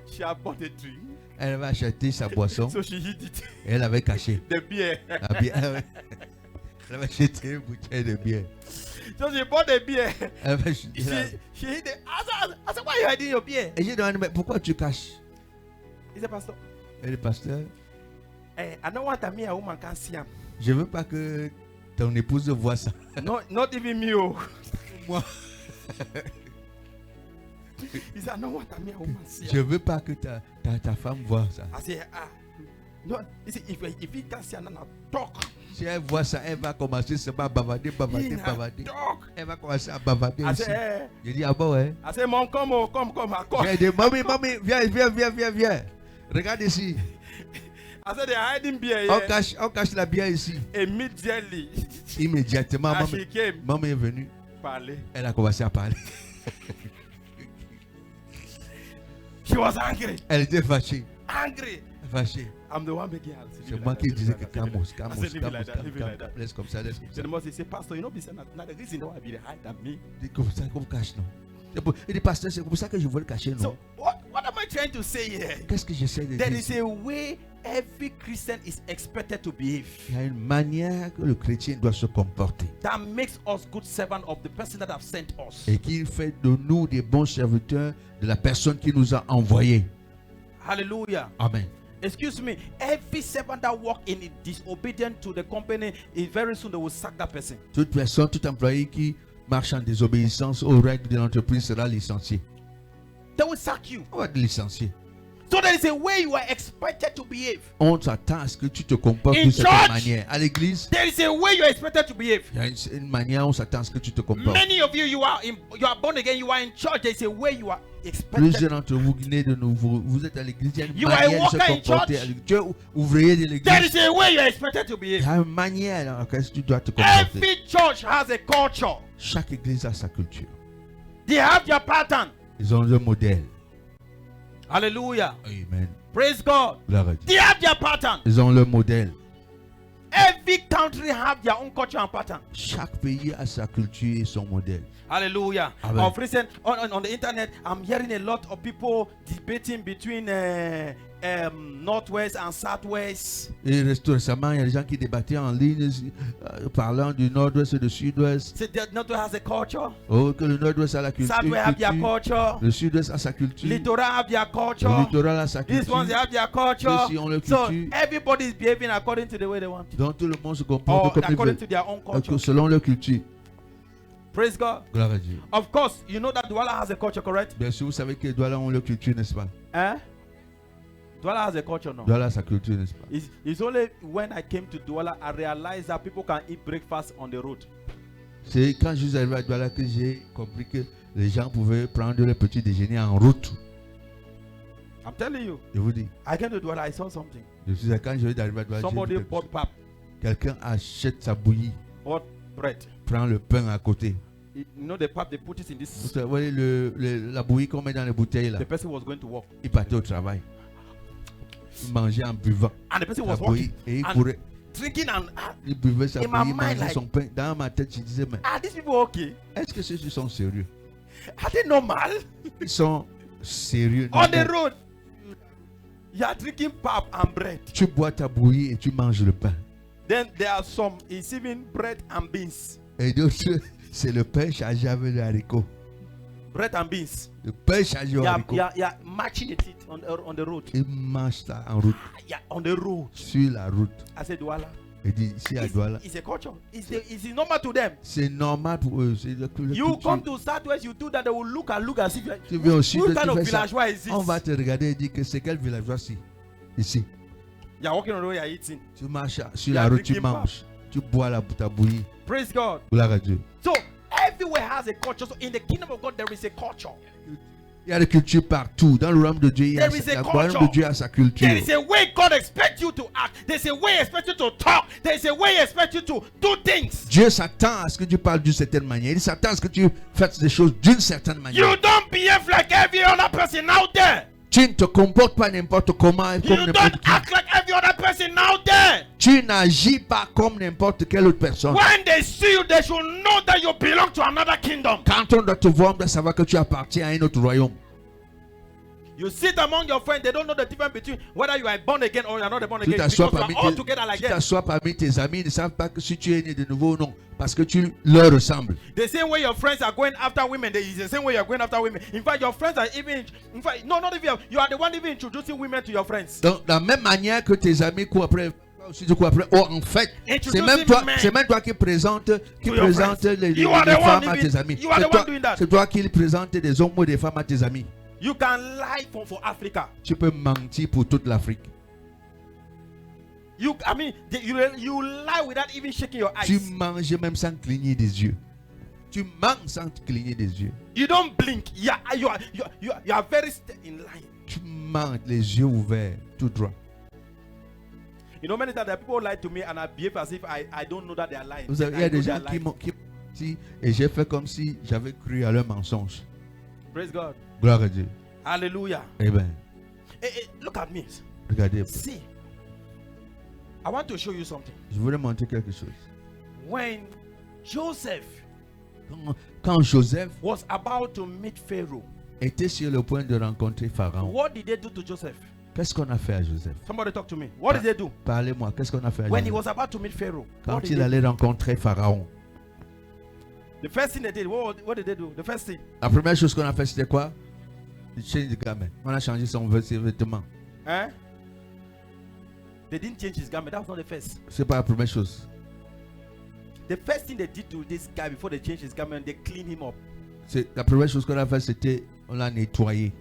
she had bought a drink. Elle va acheter sa boisson. So she hid it. Elle avait caché The beer. la bière. Elle avait acheté une bouteille de bière. So she bought the beer. Elle avait She hid it. I said, why are you hiding your beer? Et j'ai demandé, mais pourquoi tu caches? He said, Pastor, Et le pasteur, I don't want a woman can see him. je veux pas que ton épouse voie ça. Not even me. Oh. Moi, He said, I don't want a woman see je him. veux pas que ta femme voie ça. I said, no. He said, if he can see him, I'll talk. Si elle voit ça, elle va commencer seulement à bavarder. Talk. Elle va commencer à bavarder I ici. said, Je dis, ah bon, ouais. I said, Mom, come, oh, come. I come. J'ai dit, mamie, viens. Regarde ici. I said, they're hiding beer On here. cache la bière ici. Immediately, Immédiatement, as she came, maman est venue. parler. Elle a commencé à parler. She was angry. Elle était fâchée. Angry. Fâchée. I'm the one making her. C'est moi qui disais que calme, laisse comme ça, laisse comme So ça. the mother say, Pastor, you know, be saying that the reason why I be the hide than me. Dis comme ça, comme cache, non. Il dit, pasteur, c'est comme ça que je veux le cacher, non. So what am I trying to say here? Qu'est-ce que j'essaie de There dire? is a way every Christian is expected to behave Il y a une manière que le chrétien doit se comporter that makes us good servant of the person that have sent us. et qui fait de nous des bons serviteurs de la personne qui nous a envoyés. Hallelujah. Amen. Excuse me, every servant that walk in disobedient to the company, is very soon they will sack that person. Toute personne, tout employé qui marche en désobéissance aux règles de l'entreprise sera licencié. They will sack you. On va te licencier. So there is a way you are expected to behave. On s'attend à ce que tu te comportes In de cette church, manière. À l'église, There is a way you are expected to behave. il y a une manière où on s'attend à ce que tu te comportes. Many of you, you are born again, you are in church. There is a way you are expected. Plusieurs d'entre vous nés de nouveau, vous êtes à l'église, il y a une You are a manière de se worker in comporter. church. à l'église. Tu es ouvrier de There l'église. is a way you are expected to Il y behave. a une manière dans laquelle tu dois te comporter. Every church has a culture. Chaque église a sa culture. They have their pattern. Ils ont leur modèle. Hallelujah. Amen. Praise God. Gloire à Dieu. They have their pattern. Ils ont leur modèle. Every country have their own culture and pattern. Chaque pays a sa culture et son modèle. Hallelujah. Amen. Of recent on the internet, I'm hearing a lot of people debating between Northwest and Southwest. Et récemment, il y a des gens qui débattaient en ligne parlant du nord-ouest et du sud-ouest. Say that Northwest has a culture. Oh, que le nord-ouest a la culture. Southwest have their culture. Le sud-ouest a sa culture. Littoral have their Le culture. littoral a sa These culture. ones they have their culture. Ceux-ci ont leur So culture. everybody is behaving according to the way they want. Donc tout le monde se Or comporte comme il according veut. to their own culture. Selon leur culture. Praise God. Gloire à Dieu. Of course, you know that Douala has a culture, correct? Bien sûr, vous savez que les Douala ont leur culture, n'est-ce pas? Eh? Douala has a culture, no? Douala a sa culture, n'est-ce pas? It's only when I came to Douala, I realized that people can eat breakfast on the road. C'est quand je suis arrivé à Douala que j'ai compris que les gens pouvaient prendre leur petit déjeuner en route. I'm telling you, Je vous dis, I came to Douala, I saw something. je suis quand je suis arrivé à Douala, j'ai Somebody vu quelque bought chose. pap, Quelqu'un achète sa bouillie, bought bread. prend le pain à côté. You know the pap, they put it in Vous this. savez, la bouillie qu'on met dans les bouteilles là, The person was going to work. il partait au travail. Il mangeait en buvant And the person sa was bouillie walking et il and courait. drinking and Il buvait sa in my bouillie, il mind, mangeait like- son pain. Dans ma tête, je disais, mais are these people okay? est-ce que ceux-ci sont sérieux? Are they normal? Ils sont sérieux. On the Non. road, you are drinking pap and bread. Tu bois ta bouillie et tu manges le pain. Then there are some receiving bread and beans. Et d'autres, c'est le pain chargé avec le haricot. Bread and beans. Le pain chargé au haricot. Yeah, matching it on the road. Il mange ça en route, Yeah, on the road. sur la route. I said, Douala. Il dit, ici à Douala, It's a culture. It's normal to them. c'est normal pour eux. C'est le You come culture. to Southwest, you do that, they will look as if like, Tu viens au sud, what tu kind of fais ça. villageois is this? On va te regarder et dire que c'est quel villageois ici. You're walking on the road, you're eating. Tu marches sur You la are route, tu drinking manges. Tu bois ta bouillie. Praise God. Gloire à Dieu. So everywhere has a culture. So in the kingdom of God, there is a culture. Il y a des cultures partout. Dans le royaume de Dieu, il y a There is a le royaume culture. de Dieu a sa culture. There is a way God expects you to act. There's a way He expects you to talk. There's a way He expects you to do things. Dieu s'attend à ce que tu parles d'une certaine manière. Il s'attend à ce que tu fasses des choses d'une certaine manière. You don't behave like every other person out there. Tu ne te comportes pas n'importe comment et comme You n'importe don't qui. act like every other person out there. Tu n'agis pas comme n'importe quelle autre personne. When they see you, they should know that you belong to another kingdom. Quand on doit te voir, on doit savoir que tu appartiens à un autre royaume. You sit among your friends, they don't know the difference between whether you are born again or you are not born Tu again. t'assois Because parmi you are all together like tu them. t'assois parmi tes amis, ils ne savent pas que si tu es né de nouveau ou non, parce que tu leur ressembles. The same way your friends are going after women, is the same way you are going after women. In fact, your friends are even, not even, you are the one even introducing women to your friends. Donc, de la même manière que tes amis courent après, aussi tu cours après. Oh, en fait, Introducing c'est même toi qui présente to your les You are the one femmes à even- tes amis. you are the one doing that. C'est toi qui présente des hommes ou des femmes à tes amis. You can lie for Africa. Tu peux mentir pour toute l'Afrique. You lie without even shaking your Tu eyes. manges même sans cligner des yeux. Tu manges sans cligner des yeux. You don't blink. You are very in line. Tu manges les yeux ouverts, tout droit. You know, many times that people lie to me and I behave as if I don't know that they are lying. Vous savez, il y I a know des they gens are qui lying. m'ont dit et j'ai fait comme si j'avais cru à leur mensonge. Praise God. Gloire à Dieu. Hallelujah. Amen. Look at me. Regardez. See, I want to show you something. Je voulais montrer quelque chose. When Joseph Quand Joseph was about to meet Pharaoh, était sur le point de rencontrer Pharaon, what did they do to Joseph? qu'est-ce qu'on a fait à Joseph? Somebody talk to me. What did they do? Parlez-moi, qu'est-ce qu'on a fait à When he Joseph? was about to meet Pharaoh, Quand what did il they allait rencontrer Pharaon, do? The first thing they did, what did they do? The first thing, la première chose qu'on a fait, c'était quoi? Le change de garment. On a changé ses vêtements. eh? They didn't change his garment. That was not the first. C'est pas la première chose. The first thing they did to this guy before they changed his garment, they cleaned him up. La première chose qu'on a fait, c'était on l'a nettoyé.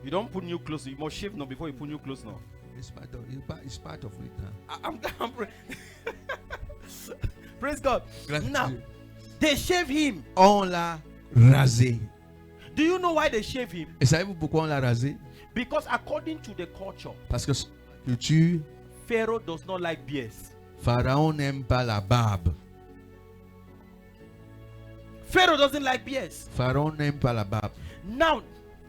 You don't put new clothes. You must shave now before you put new clothes now. It's part of it. Huh? I'm praise God. Grâce à Now, Dieu. they shave him. On l'a rasé. Do you know why they shave him? Et savez-vous pourquoi on l'a rasé? Because according to the culture, Parce que la culture, Pharaoh does not like beards. Pharaon n'aime pas la barbe. Pharaoh doesn't like beards. Pharaon n'aime pas la barbe. Now,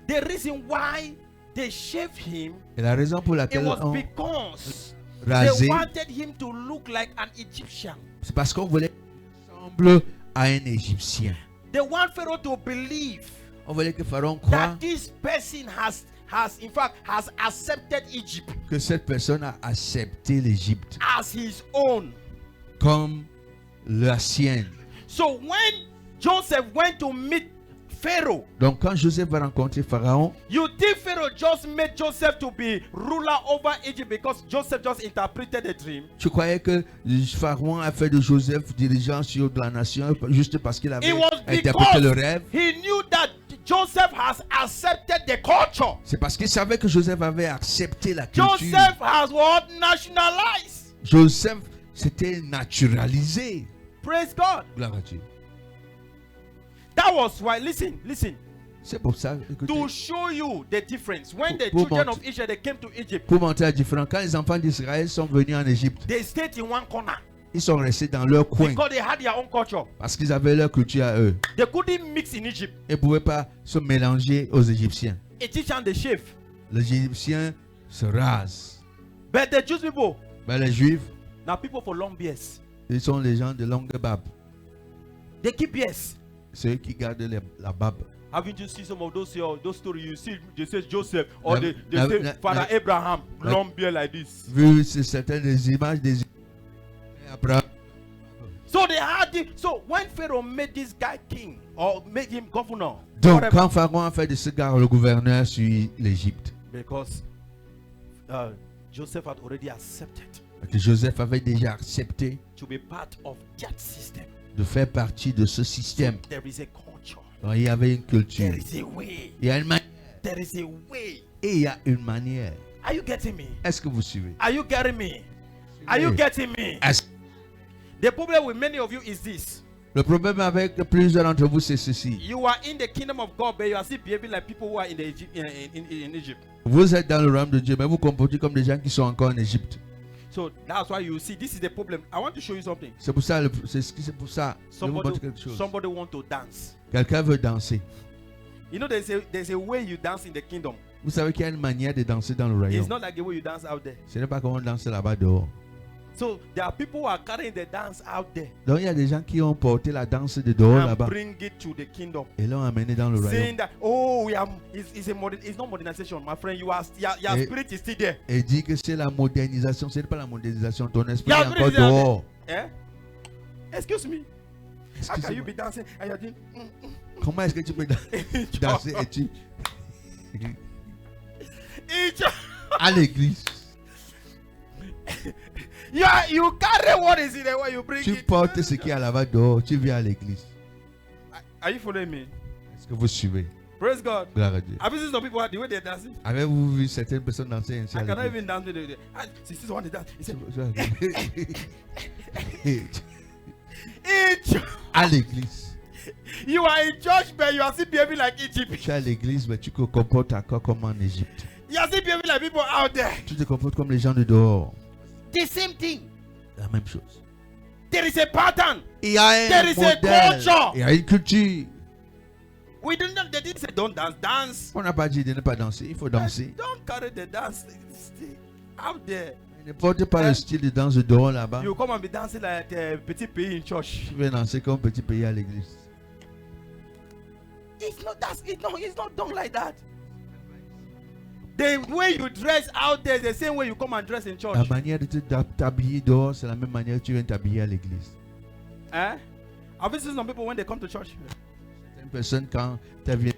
the reason why they shaved him, Et la raison pour it laquelle was on because rasé, they wanted him to look like an Egyptian. c'est parce qu'on voulait qu'il ressemble à un Égyptien. They want Pharaoh to believe On voulait que Pharaon croie that this person has accepted Egypt que cette personne a accepté l'Égypte as his own. comme la sienne. So when Joseph went to meet Pharaoh, Donc quand Joseph va rencontrer Pharaon, you think Pharaoh just made Joseph to be ruler over Egypt because Joseph just interpreted the dream? tu croyais que Pharaon a fait de Joseph dirigeant sur la nation juste parce qu'il avait It was interprété le because rêve? he knew that Joseph has accepted the culture. C'est parce qu'il savait que Joseph avait accepté la culture. Joseph has what? Nationalized. Joseph s'était naturalisé. Praise God. Gloire à Dieu. That was why, listen. C'est pour ça, écoutez, To show you the difference. When the Pour children of montrer- Israel they came to Egypt, pour montrer la différence, quand les enfants d'Israël sont venus en Égypte, they stayed in one corner ils sont restés dans leur coin because they had their own culture. parce qu'ils avaient leur culture à eux. They couldn't mix in Egypt. Ils ne pouvaient pas se mélanger aux Égyptiens. Egyptians they shave, Les Égyptiens se rasent. but the Jewish people, Mais les Juifs, now people for long beards, ils sont les gens de longue barbe. they keep beards. Ceux qui gardent la barbe. Haven't you seen some of those stories? You see, they say Joseph or Na- they na- say na- Father na- Abraham, na- long beard like this. Vu certaines des images des Abraham. So they had it. So when Pharaoh made this guy king or made him governor, Donc whatever, quand Pharaon a fait de ce gars le gouverneur sur l'Égypte, because Joseph had already accepted que Joseph avait déjà accepté to be part of that system. de faire partie de ce système. There is a culture. Donc, il y avait une culture. There is a way. Il y a une manière. There is a way. Et il y a une manière. Are you getting me? Est-ce que vous suivez? Are you getting me? Are you getting me? Est-ce- The problem with many of you is this. Le problème avec plusieurs d'entre vous, c'est ceci. You are in the kingdom of God, but you are still behaving like people who are in the in Egypt. Vous êtes dans le royaume de Dieu, mais vous vous comportez comme des gens qui sont encore en Égypte. So that's why you see this is the problem. I want to show you something. C'est pour ça, c'est pour ça. Je vais vous montrer quelque chose. Somebody want to dance. Quelqu'un veut danser. You know, there's a way you dance in the kingdom. Vous savez qu'il y a une manière de danser dans le It's royaume. not like the way you dance out there. Ce n'est pas comme on danse là-bas dehors. So there are people who are carrying the dance out there Donc il y a des gens qui ont porté la danse de dehors and là-bas bring it to the kingdom, et l'ont amené dans le royaume. saying that it's not modernization, my friend. Your Et- spirit is still there. Et dit que c'est la modernisation. Ce n'est pas la modernisation. Ton esprit Your est spirit encore is there. dehors. Eh? Excuse me. How can you Excusez-moi. be dancing and you're doing? Comment est-ce que tu peux danser et tu à l'église? You carry what is in there when you bring Tu it. portes ce qui est là-bas dehors. Tu viens à l'église. Are you following me? Est-ce que vous suivez? Praise God. Gloire à Dieu. Have you seen some people the way they're dancing? Avez-vous vu certaines personnes danser ainsi I à cannot l'église? even dance with the. This is one they dance. He said, À l'église. you are in church, but you are still behaving like Egypt. Tu es à l'église, mais tu te comportes encore comme en Égypte. You are still behaving like people out there. Tu te comportes comme les gens de dehors. The same thing. La même chose. There is a pattern. Il y a There un is a modèle. culture. Il y a une culture. They didn't say don't dance. Dance. On n'a pas dit de ne pas danser. Il faut danser. Don't carry the dance out there. Ne porte pas le style de danse dehors là-bas. You come and be dancing like a petit pays in church. Tu veux danser comme petit pays à l'église. It's not done like that. The way you dress out there is the same way you come and dress in church. La manière de t'habiller dehors, c'est la même manière que tu viens t'habiller à l'église. Eh? Have you seen some people when they come to church? Une personne quand tu viens,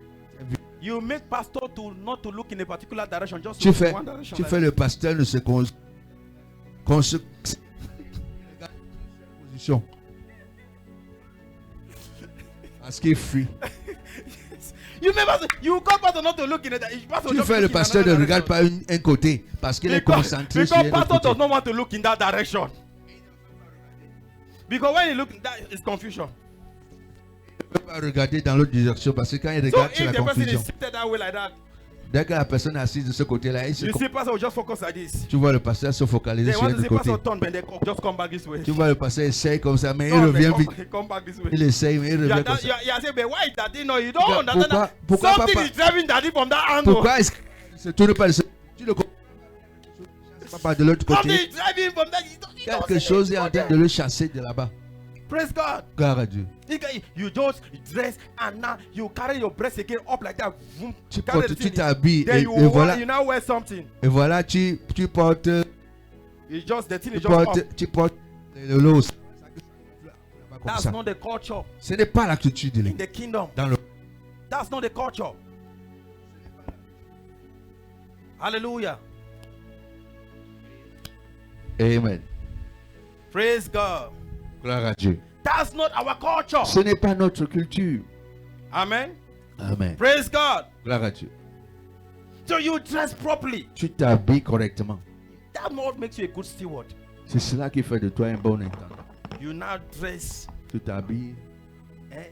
You make pastor to not to look in a particular direction, just tu look fais, in one direction. tu like fais le pasteur de se position. Parce qu'il fuit. You call pastor not to look in a direction. Tu fais le pasteur ne regarde pas un côté parce qu'il est concentré sur Because un pastor does côté. not want to look in that direction. Because when you look, that is confusion. Il ne peut pas regarder dans l'autre direction parce que quand il So regarde, c'est if la the person is confusion. seated that way like that, Dès que la personne est assise de ce côté-là, you see pastor will just focus like this. tu vois le pasteur se focaliser They sur want un to see côté. pastor turn, but they just come back this way. Tu vois le pasteur essaye comme ça, mais il Turn, revient they vite. come back this way. Il essaye, mais il You revient are, comme ça. you are saying, but why is daddy? No, you don't understand Pourquoi- that. pourquoi Something papa- is driving daddy from that angle. Pourquoi est-ce qu'il ne se tourne pas de ce tu le comprends pas de l'autre Something côté? is driving from that. You don't Quelque see chose it. est en train de le chasser de là-bas. Praise God. Gloire à Dieu. You just dress and now you carry your breast again up like that. Vroom. Tu Carry portes, the tu thing. t'habilles Then et you voilà, now wear something. et voilà, tu portes, It's just the thing is just up. tu portes le lot. Comme That's ça. not the culture Ce n'est pas l'attitude de in l'église. the kingdom. Dans le That's not the culture. Hallelujah. Amen. Praise God. Gloire à Dieu. That's not our culture. Ce n'est pas notre culture. Amen. Amen. Praise God. Gloire à Dieu. So you dress properly. Tu t'habilles correctement. That what makes you a good steward. C'est cela qui fait de toi un bon intendant. You now dress. Tu t'habilles. Eh?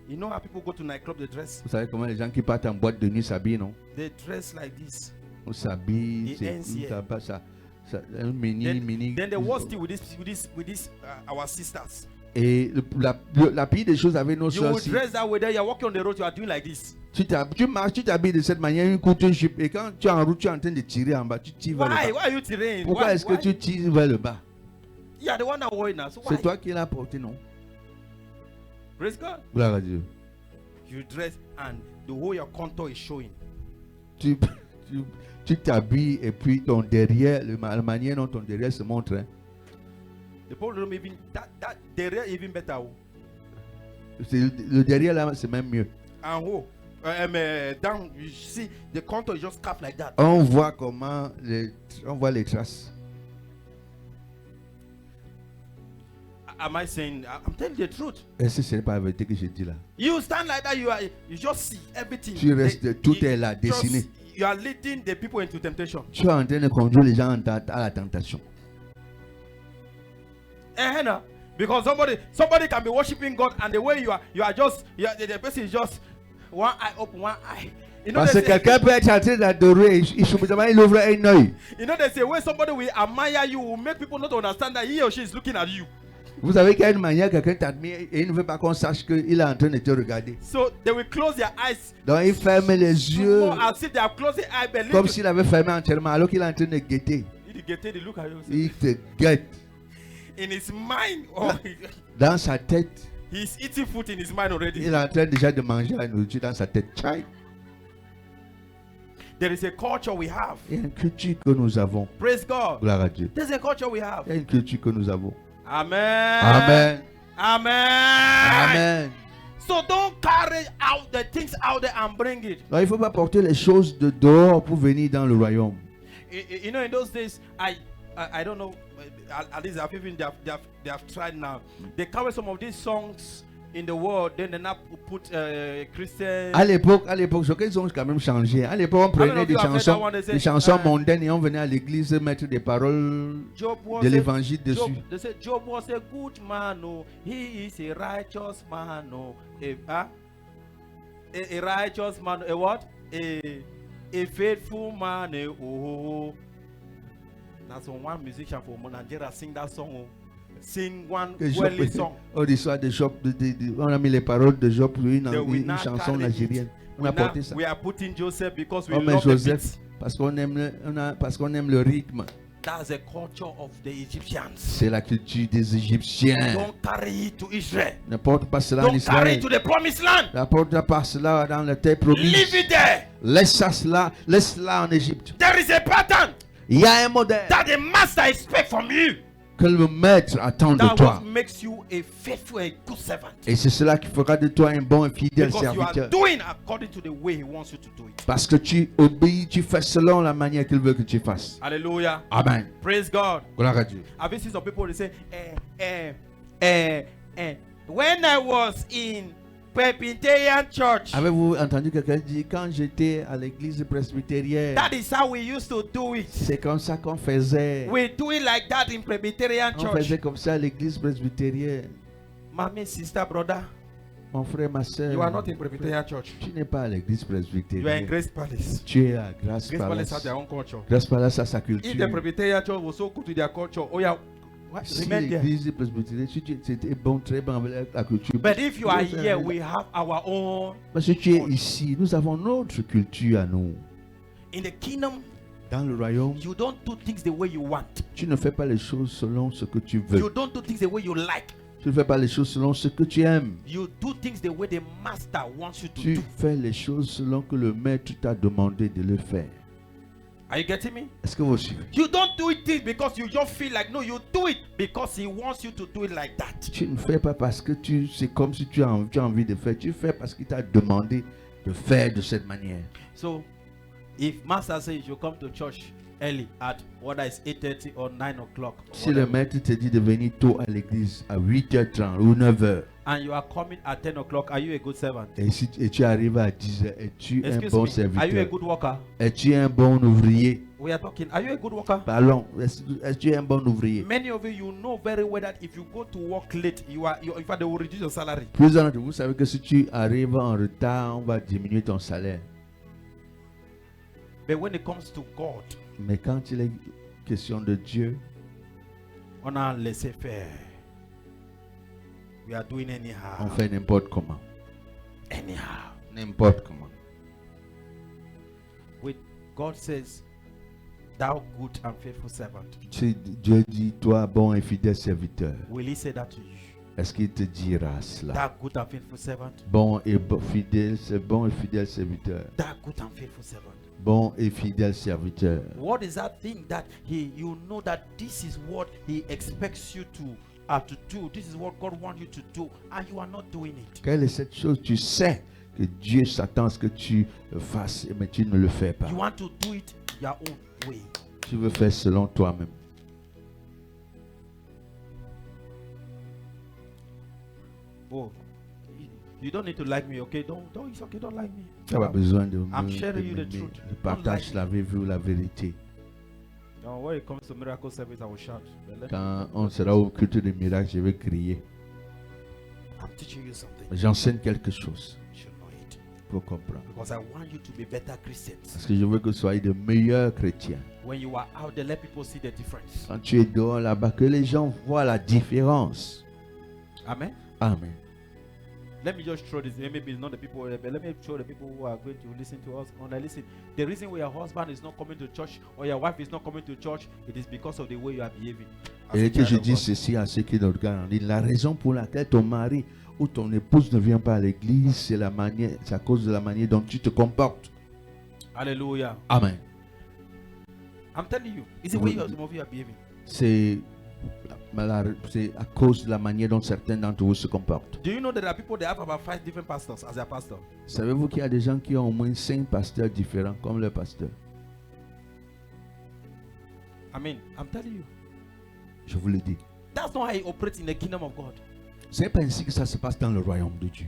You know how people go to nightclub, they dress? Vous savez comment les gens qui partent en boîte de nuit s'habillent, non? They dress like this. On s'habille, Et c'est ainsi. un mini. Then the worst thing with this our sisters. Et la pire des choses avec nos You soeurs, will dress that way. Then you're walking on the road. You are doing like this. tu marches, tu t'habilles de cette manière, une courte jupe, et quand tu es en route, tu es en train de tirer en bas, tu tires vers le Why? bas. Why are you tearing? Pourquoi Why? est-ce que Why? tu tires vers le bas? You are the one that wearing now. So why? C'est toi qui l'as porté, non? Praise God. Gloire à Dieu. You dress and the whole your contour is showing. Tu t'habilles et puis ton derrière, la manière dont ton derrière se montre, hein, The problem even that they're even better. le derrière là, c'est même mieux. And down you see the contour is just scarf like that. On voit on voit les traces. Am I saying? I'm telling you the truth. Est-ce que ce n'est pas la vérité que je dis là? You stand like that, you just see everything. Tu restes, tout est là, just- dessiné. You are leading the people into temptation. Tu es en train de conduire les gens à la tentation. No. Because somebody can be worshiping God and the way you are just the person is just one eye open, one eye. You know, Parce que they say, quelqu'un peut être en train d'adorer, il ouvre un œil. you know they say when somebody will admire you, will make people not understand that he or she is looking at you. Vous savez qu'il y a une manière, quelqu'un t'admire et il ne veut pas qu'on sache qu'il est en train de te regarder. So they will close their eyes. Donc il ferme les yeux More as if they have closed their eye, but comme little- s'il avait fermé entièrement alors qu'il est en train de guetter. He get it, they look at you. Il te guette. In his mind, oh, Dans sa tête, he's eating food in his mind already. il est en train déjà de manger la nourriture dans sa tête. Tchai. There is a culture we have. Il y a une culture que nous avons. Praise God. Gloire à Dieu. There's a culture we have. Il y a une culture que nous avons. Amen. Amen. Amen. Amen. So don't carry out the things out there and bring it. Donc il ne faut pas porter les choses de dehors pour venir dans le royaume. You know, in those days, I don't know. At least I've even they have tried now. They cover some of these songs in the world. Then they now put Christian. À l'époque, ce qu'ils ont quand même changé. À l'époque, on prenait des chansons mondaines et on venait à l'église mettre des paroles de l'évangile dessus. They said Job was a good man. Oh, he is a righteous man. Oh, a righteous man. A what? A faithful man. Oh. That's one musician from Nigeria sing that song. Oh. sing one Que worldly Job, song. oh, l'histoire de Job, on a mis les paroles de Job pour They will une now chanson carry it. nigérienne. On a porté ça. We are putting Joseph because we On met love the Joseph beat. parce qu'on aime, parce qu'on aime le rythme. That's the culture of the Egyptians. C'est la culture des Égyptiens. Don't carry it to Israel. Ne porte pas cela en Don't carry Israël. it to the promised land. Ne porte pas cela dans la terre promise. Leave it there. Laisse-la en Égypte. There is a pattern Il y a un modèle that the master expects from you. que le maître attend de That toi. what makes you a faithful and good servant. Et c'est cela qui fera de toi un bon et fidèle Because you are serviteur. doing according to the way he wants you to do it. Parce que tu obéis, tu fais selon la manière qu'il veut que tu fasses. Hallelujah. Amen. Praise God. Gloire à Dieu. Have you seen some people they say, when I was in Presbyterian church, Avez-vous entendu quelqu'un dire quand j'étais à l'église presbytérienne, that is how we used to do it. c'est comme ça qu'on faisait. We do it like that in Presbyterian On church. faisait comme ça à l'église presbytérienne. Mommy, sister, brother, Mon frère, ma soeur, you are not in Presbyterian church. tu n'es pas à l'église You are in presbytérienne. Grace Palace. Tu es à Grace Grace Palace has Palace. their own culture. Grace Palace a sa If the culture. Presbyterian church was so good to their culture, oh yeah, what? Si Remain there. l'église presbytérienne, si tu étais bon, très bon avec la culture. But if you are Nous here, avons- we have our own. Parce que tu es ici, nous avons notre culture à nous. In the kingdom, Dans le royaume, you don't do things the way you want. tu ne fais pas les choses selon ce que tu veux. You don't do things the way you like. Tu ne fais pas les choses selon ce que tu aimes. You do things the way the master wants you to Tu do. fais les choses selon que le maître t'a demandé de le faire. Are you getting me? Est-ce que vous suivez? You don't do it because you just feel like, no, you do it because he wants you to do it like that. Tu ne fais pas parce que c'est comme si tu as envie de faire. Tu fais parce qu'il t'a demandé de faire de cette manière. So, if master says you should come to church early at whether it's 8:30 or 9 o'clock, Si le maître te dit de venir tôt à l'église à 8h30 ou 9h, and you are coming at 10 o'clock, are you a good servant? et tu arrives à 10h, es-tu un Excuse bon me, are you a serviteur? good worker? Es-tu un bon ouvrier? We are talking, are you a good worker? Parlons, es-tu un bon ouvrier? Many of you know very well that if you go to work late, in fact, they will reduce your salary. Plusieurs d'entre vous savez que si tu arrives en retard, on va diminuer ton salaire. But when it comes to God, Mais quand il est question de Dieu, on a laissé faire. We are doing on anyhow. fait n'importe comment. Anyhow. N'importe comment. With God says, thou good and faithful servant. Dieu dit, toi, bon et fidèle serviteur. Will he say that to you? Est-ce qu'il te dira cela? Thou good and faithful servant. Bon et fidèle, c'est bon et fidèle serviteur. Thou good and faithful servant. Bon et fidèle serviteur. What is that thing that you know that this is what he expects you to do? This is what God wants you to do, and you are not doing it. Quelle est cette chose? Tu sais que Dieu s'attend à ce que tu fasses, mais tu ne le fais pas. You want to do it your own way. Tu veux faire selon toi-même. Oh, you don't need to like me, okay? Don't. It's okay. Don't like me. Tu n'as pas besoin de I'm me sharing you the m'aimer. truth. Je partage la vérité, la vérité. Now, when it comes to miracle service, I will shout. But let me- Quand on sera au culte des miracles, je vais crier. I'm teaching you something. J'enseigne quelque chose You should know it pour comprendre. because I want you to be better Christians. Parce que je veux que vous soyez de meilleurs chrétiens. When you are out there, let people see the difference. Quand tu es dehors là-bas, que les gens voient la différence. Amen. Amen. Let me just throw this. Maybe it's not the people, but let me show the people who are going to listen to us. When I listen, the reason why your husband is not coming to church or your wife is not coming to church, it is because of the way you are behaving. as a Et que child je of dis God. ceci à ceux qui nous regardent. La raison pour laquelle ton mari ou ton épouse ne vient pas à l'église, c'est à cause de la manière dont tu te comportes. Hallelujah. Amen. I'm telling you, it's the way some of you are behaving. C'est à cause de la manière dont certains d'entre vous se comportent. Do you know that there are people that have about 5 different pastors as their pastor? Savez-vous qu'il y a des gens qui ont au moins 5 pasteurs différents comme leur pasteur? I mean, I'm telling you, Je vous le dis. that's not how he operates in the kingdom of God. C'est pas ainsi que ça se passe dans le royaume de Dieu.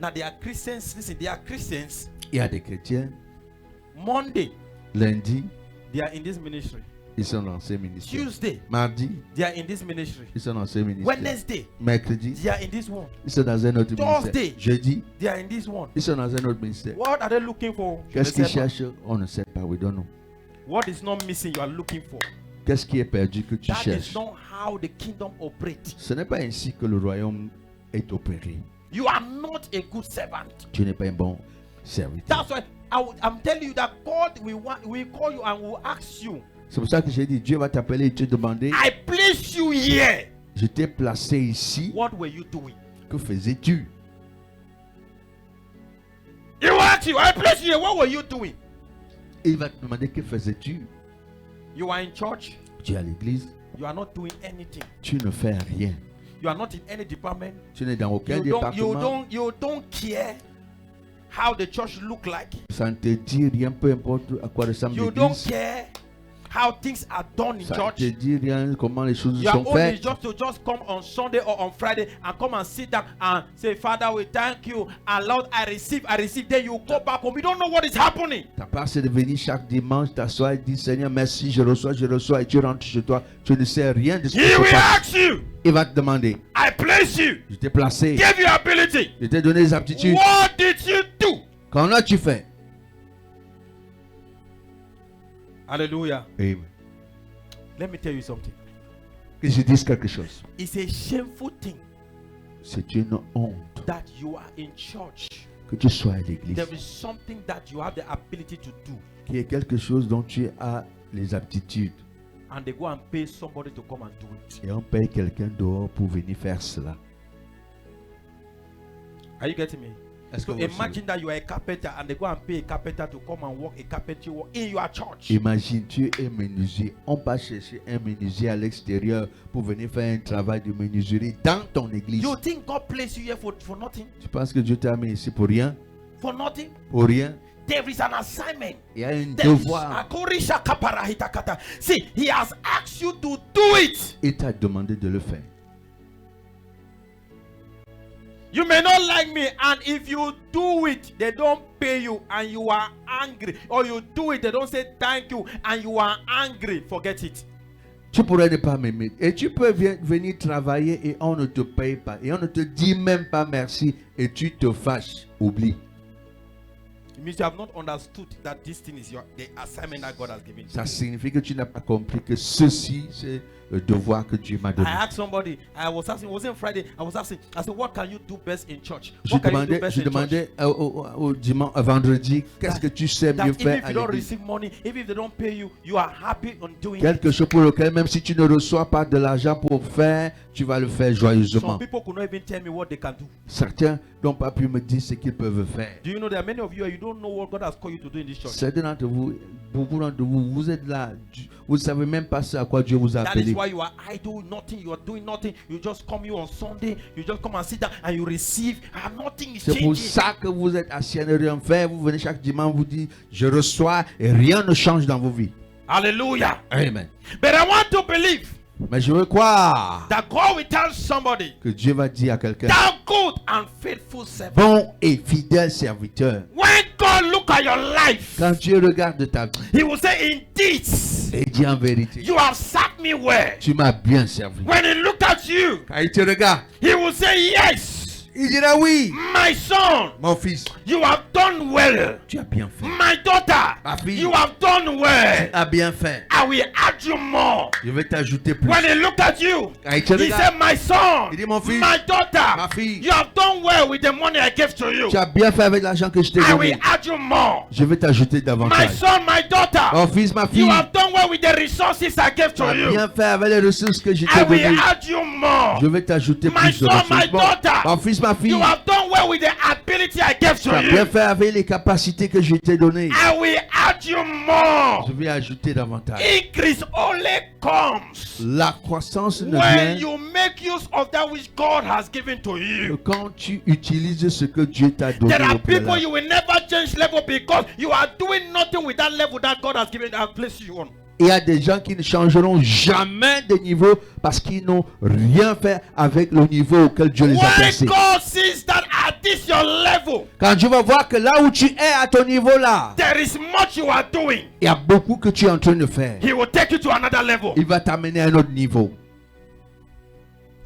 Now there are Christians. Listen, there are Christians. Il y a des chrétiens, Monday, lundi, they are in this ministry. ils sont dans ces ministères. Tuesday, Mardi, they are in this ministry. ils sont dans ces ministères. Wednesday, Mercredi, they are in this one. ils sont dans un autre Thursday. ministère. Jeudi, They are in this one. ils sont dans un autre ministère. What are they looking for? Qu'est-ce qu'ils Je ne sais pas. cherchent? On ne sait pas. We don't know. What is not missing, you are looking for. Qu'est-ce qui est perdu que tu That is cherches? not how the kingdom operates. Ce n'est pas ainsi que le royaume est opéré. You are not a good servant. Tu n'es pas un bon serviteur. That's why I'm telling you that God will call you and will ask you, C'est pour ça que j'ai dit, Dieu va t'appeler et te demander, I place you here. je t'ai placé ici, What were you doing? que faisais-tu? He will ask you, I place you here. What were you doing? Il va te demander, que faisais-tu? You are in church. Tu es à l'église, You are not doing anything. tu ne fais rien. You are not in any department. Tu n'es dans aucun You département. don't care how the church look like. Ça ne te dit rien, peu importe à quoi ressemble You don't l'église. care how things are done in Ça ne te church. dit rien comment les choses You are sont only faites. just come on Sunday or on Friday and come and sit down and say, Father, we thank you. And Lord, I receive. Then you go back home. We don't know what is happening. Ta part, c'est de venir chaque dimanche, t'asseoir et dire, Seigneur, merci, je reçois, et tu rentres chez toi. Tu ne sais rien de ce qui He se will passe. ask you, Il va te demander, I place you, je t'ai placé, give you ability. je t'ai donné les aptitudes. What did you do? Qu'en as-tu fait? Hallelujah. Amen. Let me tell you something. Que je dise quelque chose. It's a shameful thing C'est une honte that you are in church. que tu sois à l'église. There is something that you have the ability to do, Qu'il y ait quelque chose dont tu as les aptitudes. and they go and pay somebody to come and do it. Et on paye quelqu'un dehors pour venir faire cela. Are you getting me? Est-ce que So vous imagine that you are a carpenter and they go and pay a carpenter to come and work a carpentry work in your church. Imagine, tu es menuisier. On va chercher un menuisier à l'extérieur pour venir faire un travail de menuiserie dans ton église. You think God placed you here for nothing? Tu penses que Dieu t'a mis ici pour rien? For nothing? Pour rien? There is an assignment. Il y a un There is- devoir. See, He has asked you to do it. Il t'a demandé de le faire. You may not like me, and if you do it, they don't pay you, and you are angry. Or you do it, they don't say thank you, and you are angry. Forget it. Tu pourrais ne pas m'aimer. Et tu peux venir travailler et on ne te paye pas. Et on ne te dit même pas merci. Et tu te fâches. Oublie. It means you have not understood that this thing is the assignment that God has given you. Ça signifie que tu n'as pas compris que ceci, c'est le devoir que Dieu m'a I donné. asked somebody, I was asking, it wasn't Friday, I was asking, I said, what can you do best in church? Je What can you do demandais, best je in church? demandais au dimanche, vendredi, qu'est-ce que tu sais That mieux even faire if à you don't l'église? receive money, even if they don't pay you, you are happy on doing Quelque it. chose pour lequel, même si tu ne reçois pas de l'argent pour faire, tu vas le faire joyeusement. Some people could not even tell me what they can do. Certains n'ont pas pu me dire ce qu'ils peuvent faire. Do you know there are many of you, you don't know what God has called you to do in this church? Certains d'entre vous, beaucoup d'entre vous, vous êtes là, vous ne savez même pas ce à quoi Dieu vous a That is appelé. why you are idle, nothing, you are doing nothing. You just come here on Sunday, you just come and sit down and you receive, and nothing is C'est pour changing. ça que vous êtes assis à ne rien faire. Vous venez chaque dimanche, vous dites, je reçois et rien ne change dans vos vies. Hallelujah. Amen. But I want to believe Mais je veux croire that God will tell somebody, que Dieu va dire à quelqu'un, thou good and faithful servant. bon et fidèle serviteur. When God look at your life, Quand Dieu regarde ta vie, He will say, indeed, et dit en vérité, you have served me well. tu m'as bien servi. When He look at you, Quand il te regarde, He will say, yes, il dira oui, my son, mon fils, you have done well. tu as bien fait. My daughter, Ma fille. you have done well. Tu as bien fait. I will add you more. Je vais t'ajouter plus. When He look at you, Quand il te He regarde, said, my son, il dit, mon fils, my daughter, ma fille, you have done well with the money I gave to you. tu as bien fait avec l'argent que je t'ai I will donné. add you more. Je vais t'ajouter My davantage. son, my daughter, Mon fils, ma you fille, have done well with the resources I gave tu as to you. bien fait avec les ressources que je I t'ai will données. add you more. Je vais t'ajouter My plus de son, my ressources. daughter, Mon fils, ma fille, You have done well with the ability I gave tu to as bien you. fait avec les capacités que je t'ai données. I will add you more. Je vais ajouter davantage. Increase only comes La croissance ne when vient you make use of that which God has given to que you. quand tu utilises ce que Dieu t'a donné There are au people préalable. you will never change level because you are doing nothing with that level that God has given and placed you on. Il y a des gens qui ne changeront jamais de niveau parce qu'ils n'ont rien fait avec le niveau auquel Dieu les a When placés. God sees that at this your level, Quand Dieu va voir que là où tu es à ton niveau là, there is much you are doing, il y a beaucoup que tu es en train de faire. He will take you to another level. Il va t'amener à un autre niveau.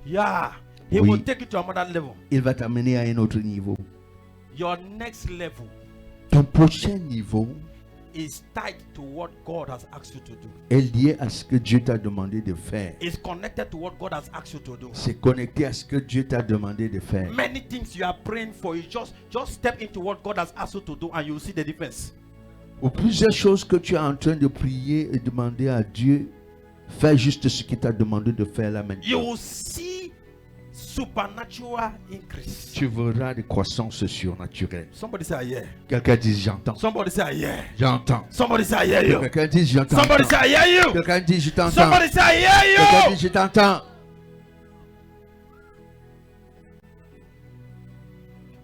Yeah, He Oui. will take you to another level. Il va t'amener à un autre niveau. Your next level Ton prochain niveau is tied to what God has asked you to do. est liée à ce que Dieu t'a demandé de faire. It's connected to what God has asked you to do. C'est connecté à ce que Dieu t'a demandé de faire. Many things you are praying for, you just step into what God has asked you to do and you'll see the difference. Ou plusieurs choses que tu es en train de prier et demander à Dieu, fais juste ce qu'il t'a demandé de faire là You maintenant. will see supernatural increase. Tu verras des croissances surnaturelles. Somebody say, yeah. Quelqu'un dit j'entends. Somebody say, yeah. J'entends. Somebody say, I hear you. Quelqu'un dit j'entends. Somebody say, I hear you. Quelqu'un dit je t'entends. Somebody say, I hear Quelqu'un you. dit je t'entends.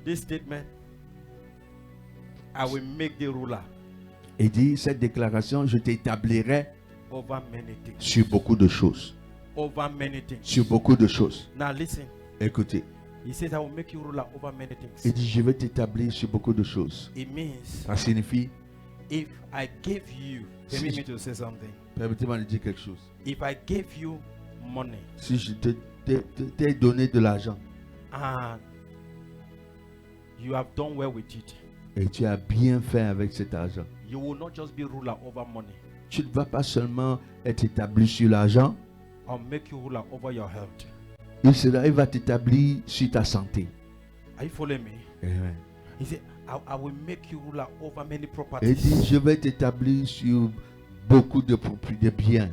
This statement, I will make the ruler Et dit cette déclaration, je t'établirai over many things. sur beaucoup de choses. Over many things. Sur beaucoup de choses. Now listen. Écoutez, He says, I will make you ruler over many things. il dit je vais t'établir sur beaucoup de choses. It means Ça signifie, if I gave you, permit me to say something. permettez-moi de dire quelque chose. If I gave you money Si je t'ai donné de l'argent and you have done well with it, et tu as bien fait avec cet argent, you will not just be ruler over money tu ne vas pas seulement être établi sur l'argent, or make you ruler over your health. il va t'établir sur ta santé. Are you following me? Amen. He said, I will make you ruler over many Il dit properties. je vais t'établir sur beaucoup de biens.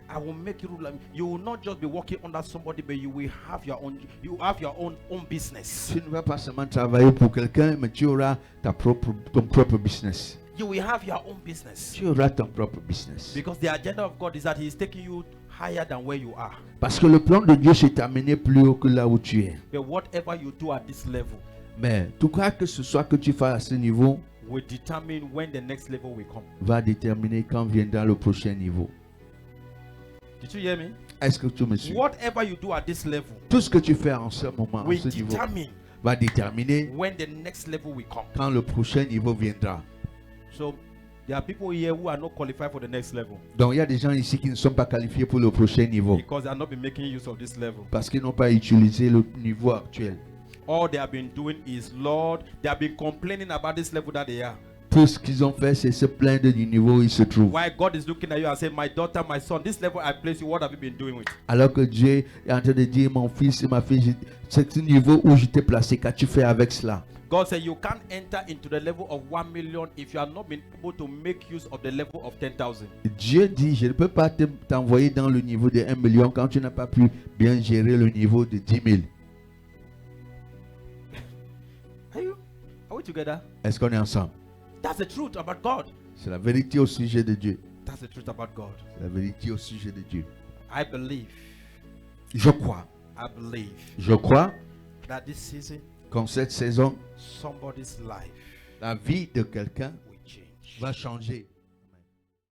I will make you ruler. You will not just be working under somebody, but you will have your own. You have your own business. Tu ne vas pas seulement travailler pour quelqu'un, mais tu auras ton propre business. You will have your own business. Tu auras ton propre business. Because the agenda of God is that He is taking you higher than where you are. Parce que le plan de Dieu c'est t'amener plus haut que là où tu es. But whatever you do at this level Mais tout cas que ce soit que tu fasses à ce niveau, will determine when the next level will come. va déterminer quand viendra le prochain niveau. Did you hear me? Est-ce que tu me suis? Whatever you do at this level Tout ce que tu fais en ce moment, à will ce niveau, determine va déterminer when the next level will come. quand le prochain niveau viendra. So there are people here who are not qualified for the next level Donc il y a des gens ici qui ne sont pas qualifiés pour le prochain niveau because they have not been making use of this level. parce qu'ils n'ont pas utilisé le niveau actuel. All they have been doing is, Lord, they have been complaining about this level that they are. Tout ce qu'ils ont fait, c'est se plaindre du niveau où ils se trouvent. Why God is looking at you and saying, my daughter, my son, this level I place you, what have you been doing with? Alors que Dieu est en train de dire, mon fils et ma fille, c'est ce niveau où je t'ai placé, qu'as-tu fait avec cela? God said you can't enter into the level of 1 million if you have not been able to make use of the level of 10,000. Dieu dit, je ne peux pas t'envoyer dans le niveau de 1 million quand tu n'as pas pu bien gérer le niveau de 10 000. Are we together? Est-ce qu'on est ensemble? That's the truth about God. C'est la vérité au sujet de Dieu. That's the truth about God. C'est la vérité au sujet de Dieu. I believe, Je crois. Je crois that this season, qu'en cette saison, somebody's life la vie de quelqu'un will change. va changer.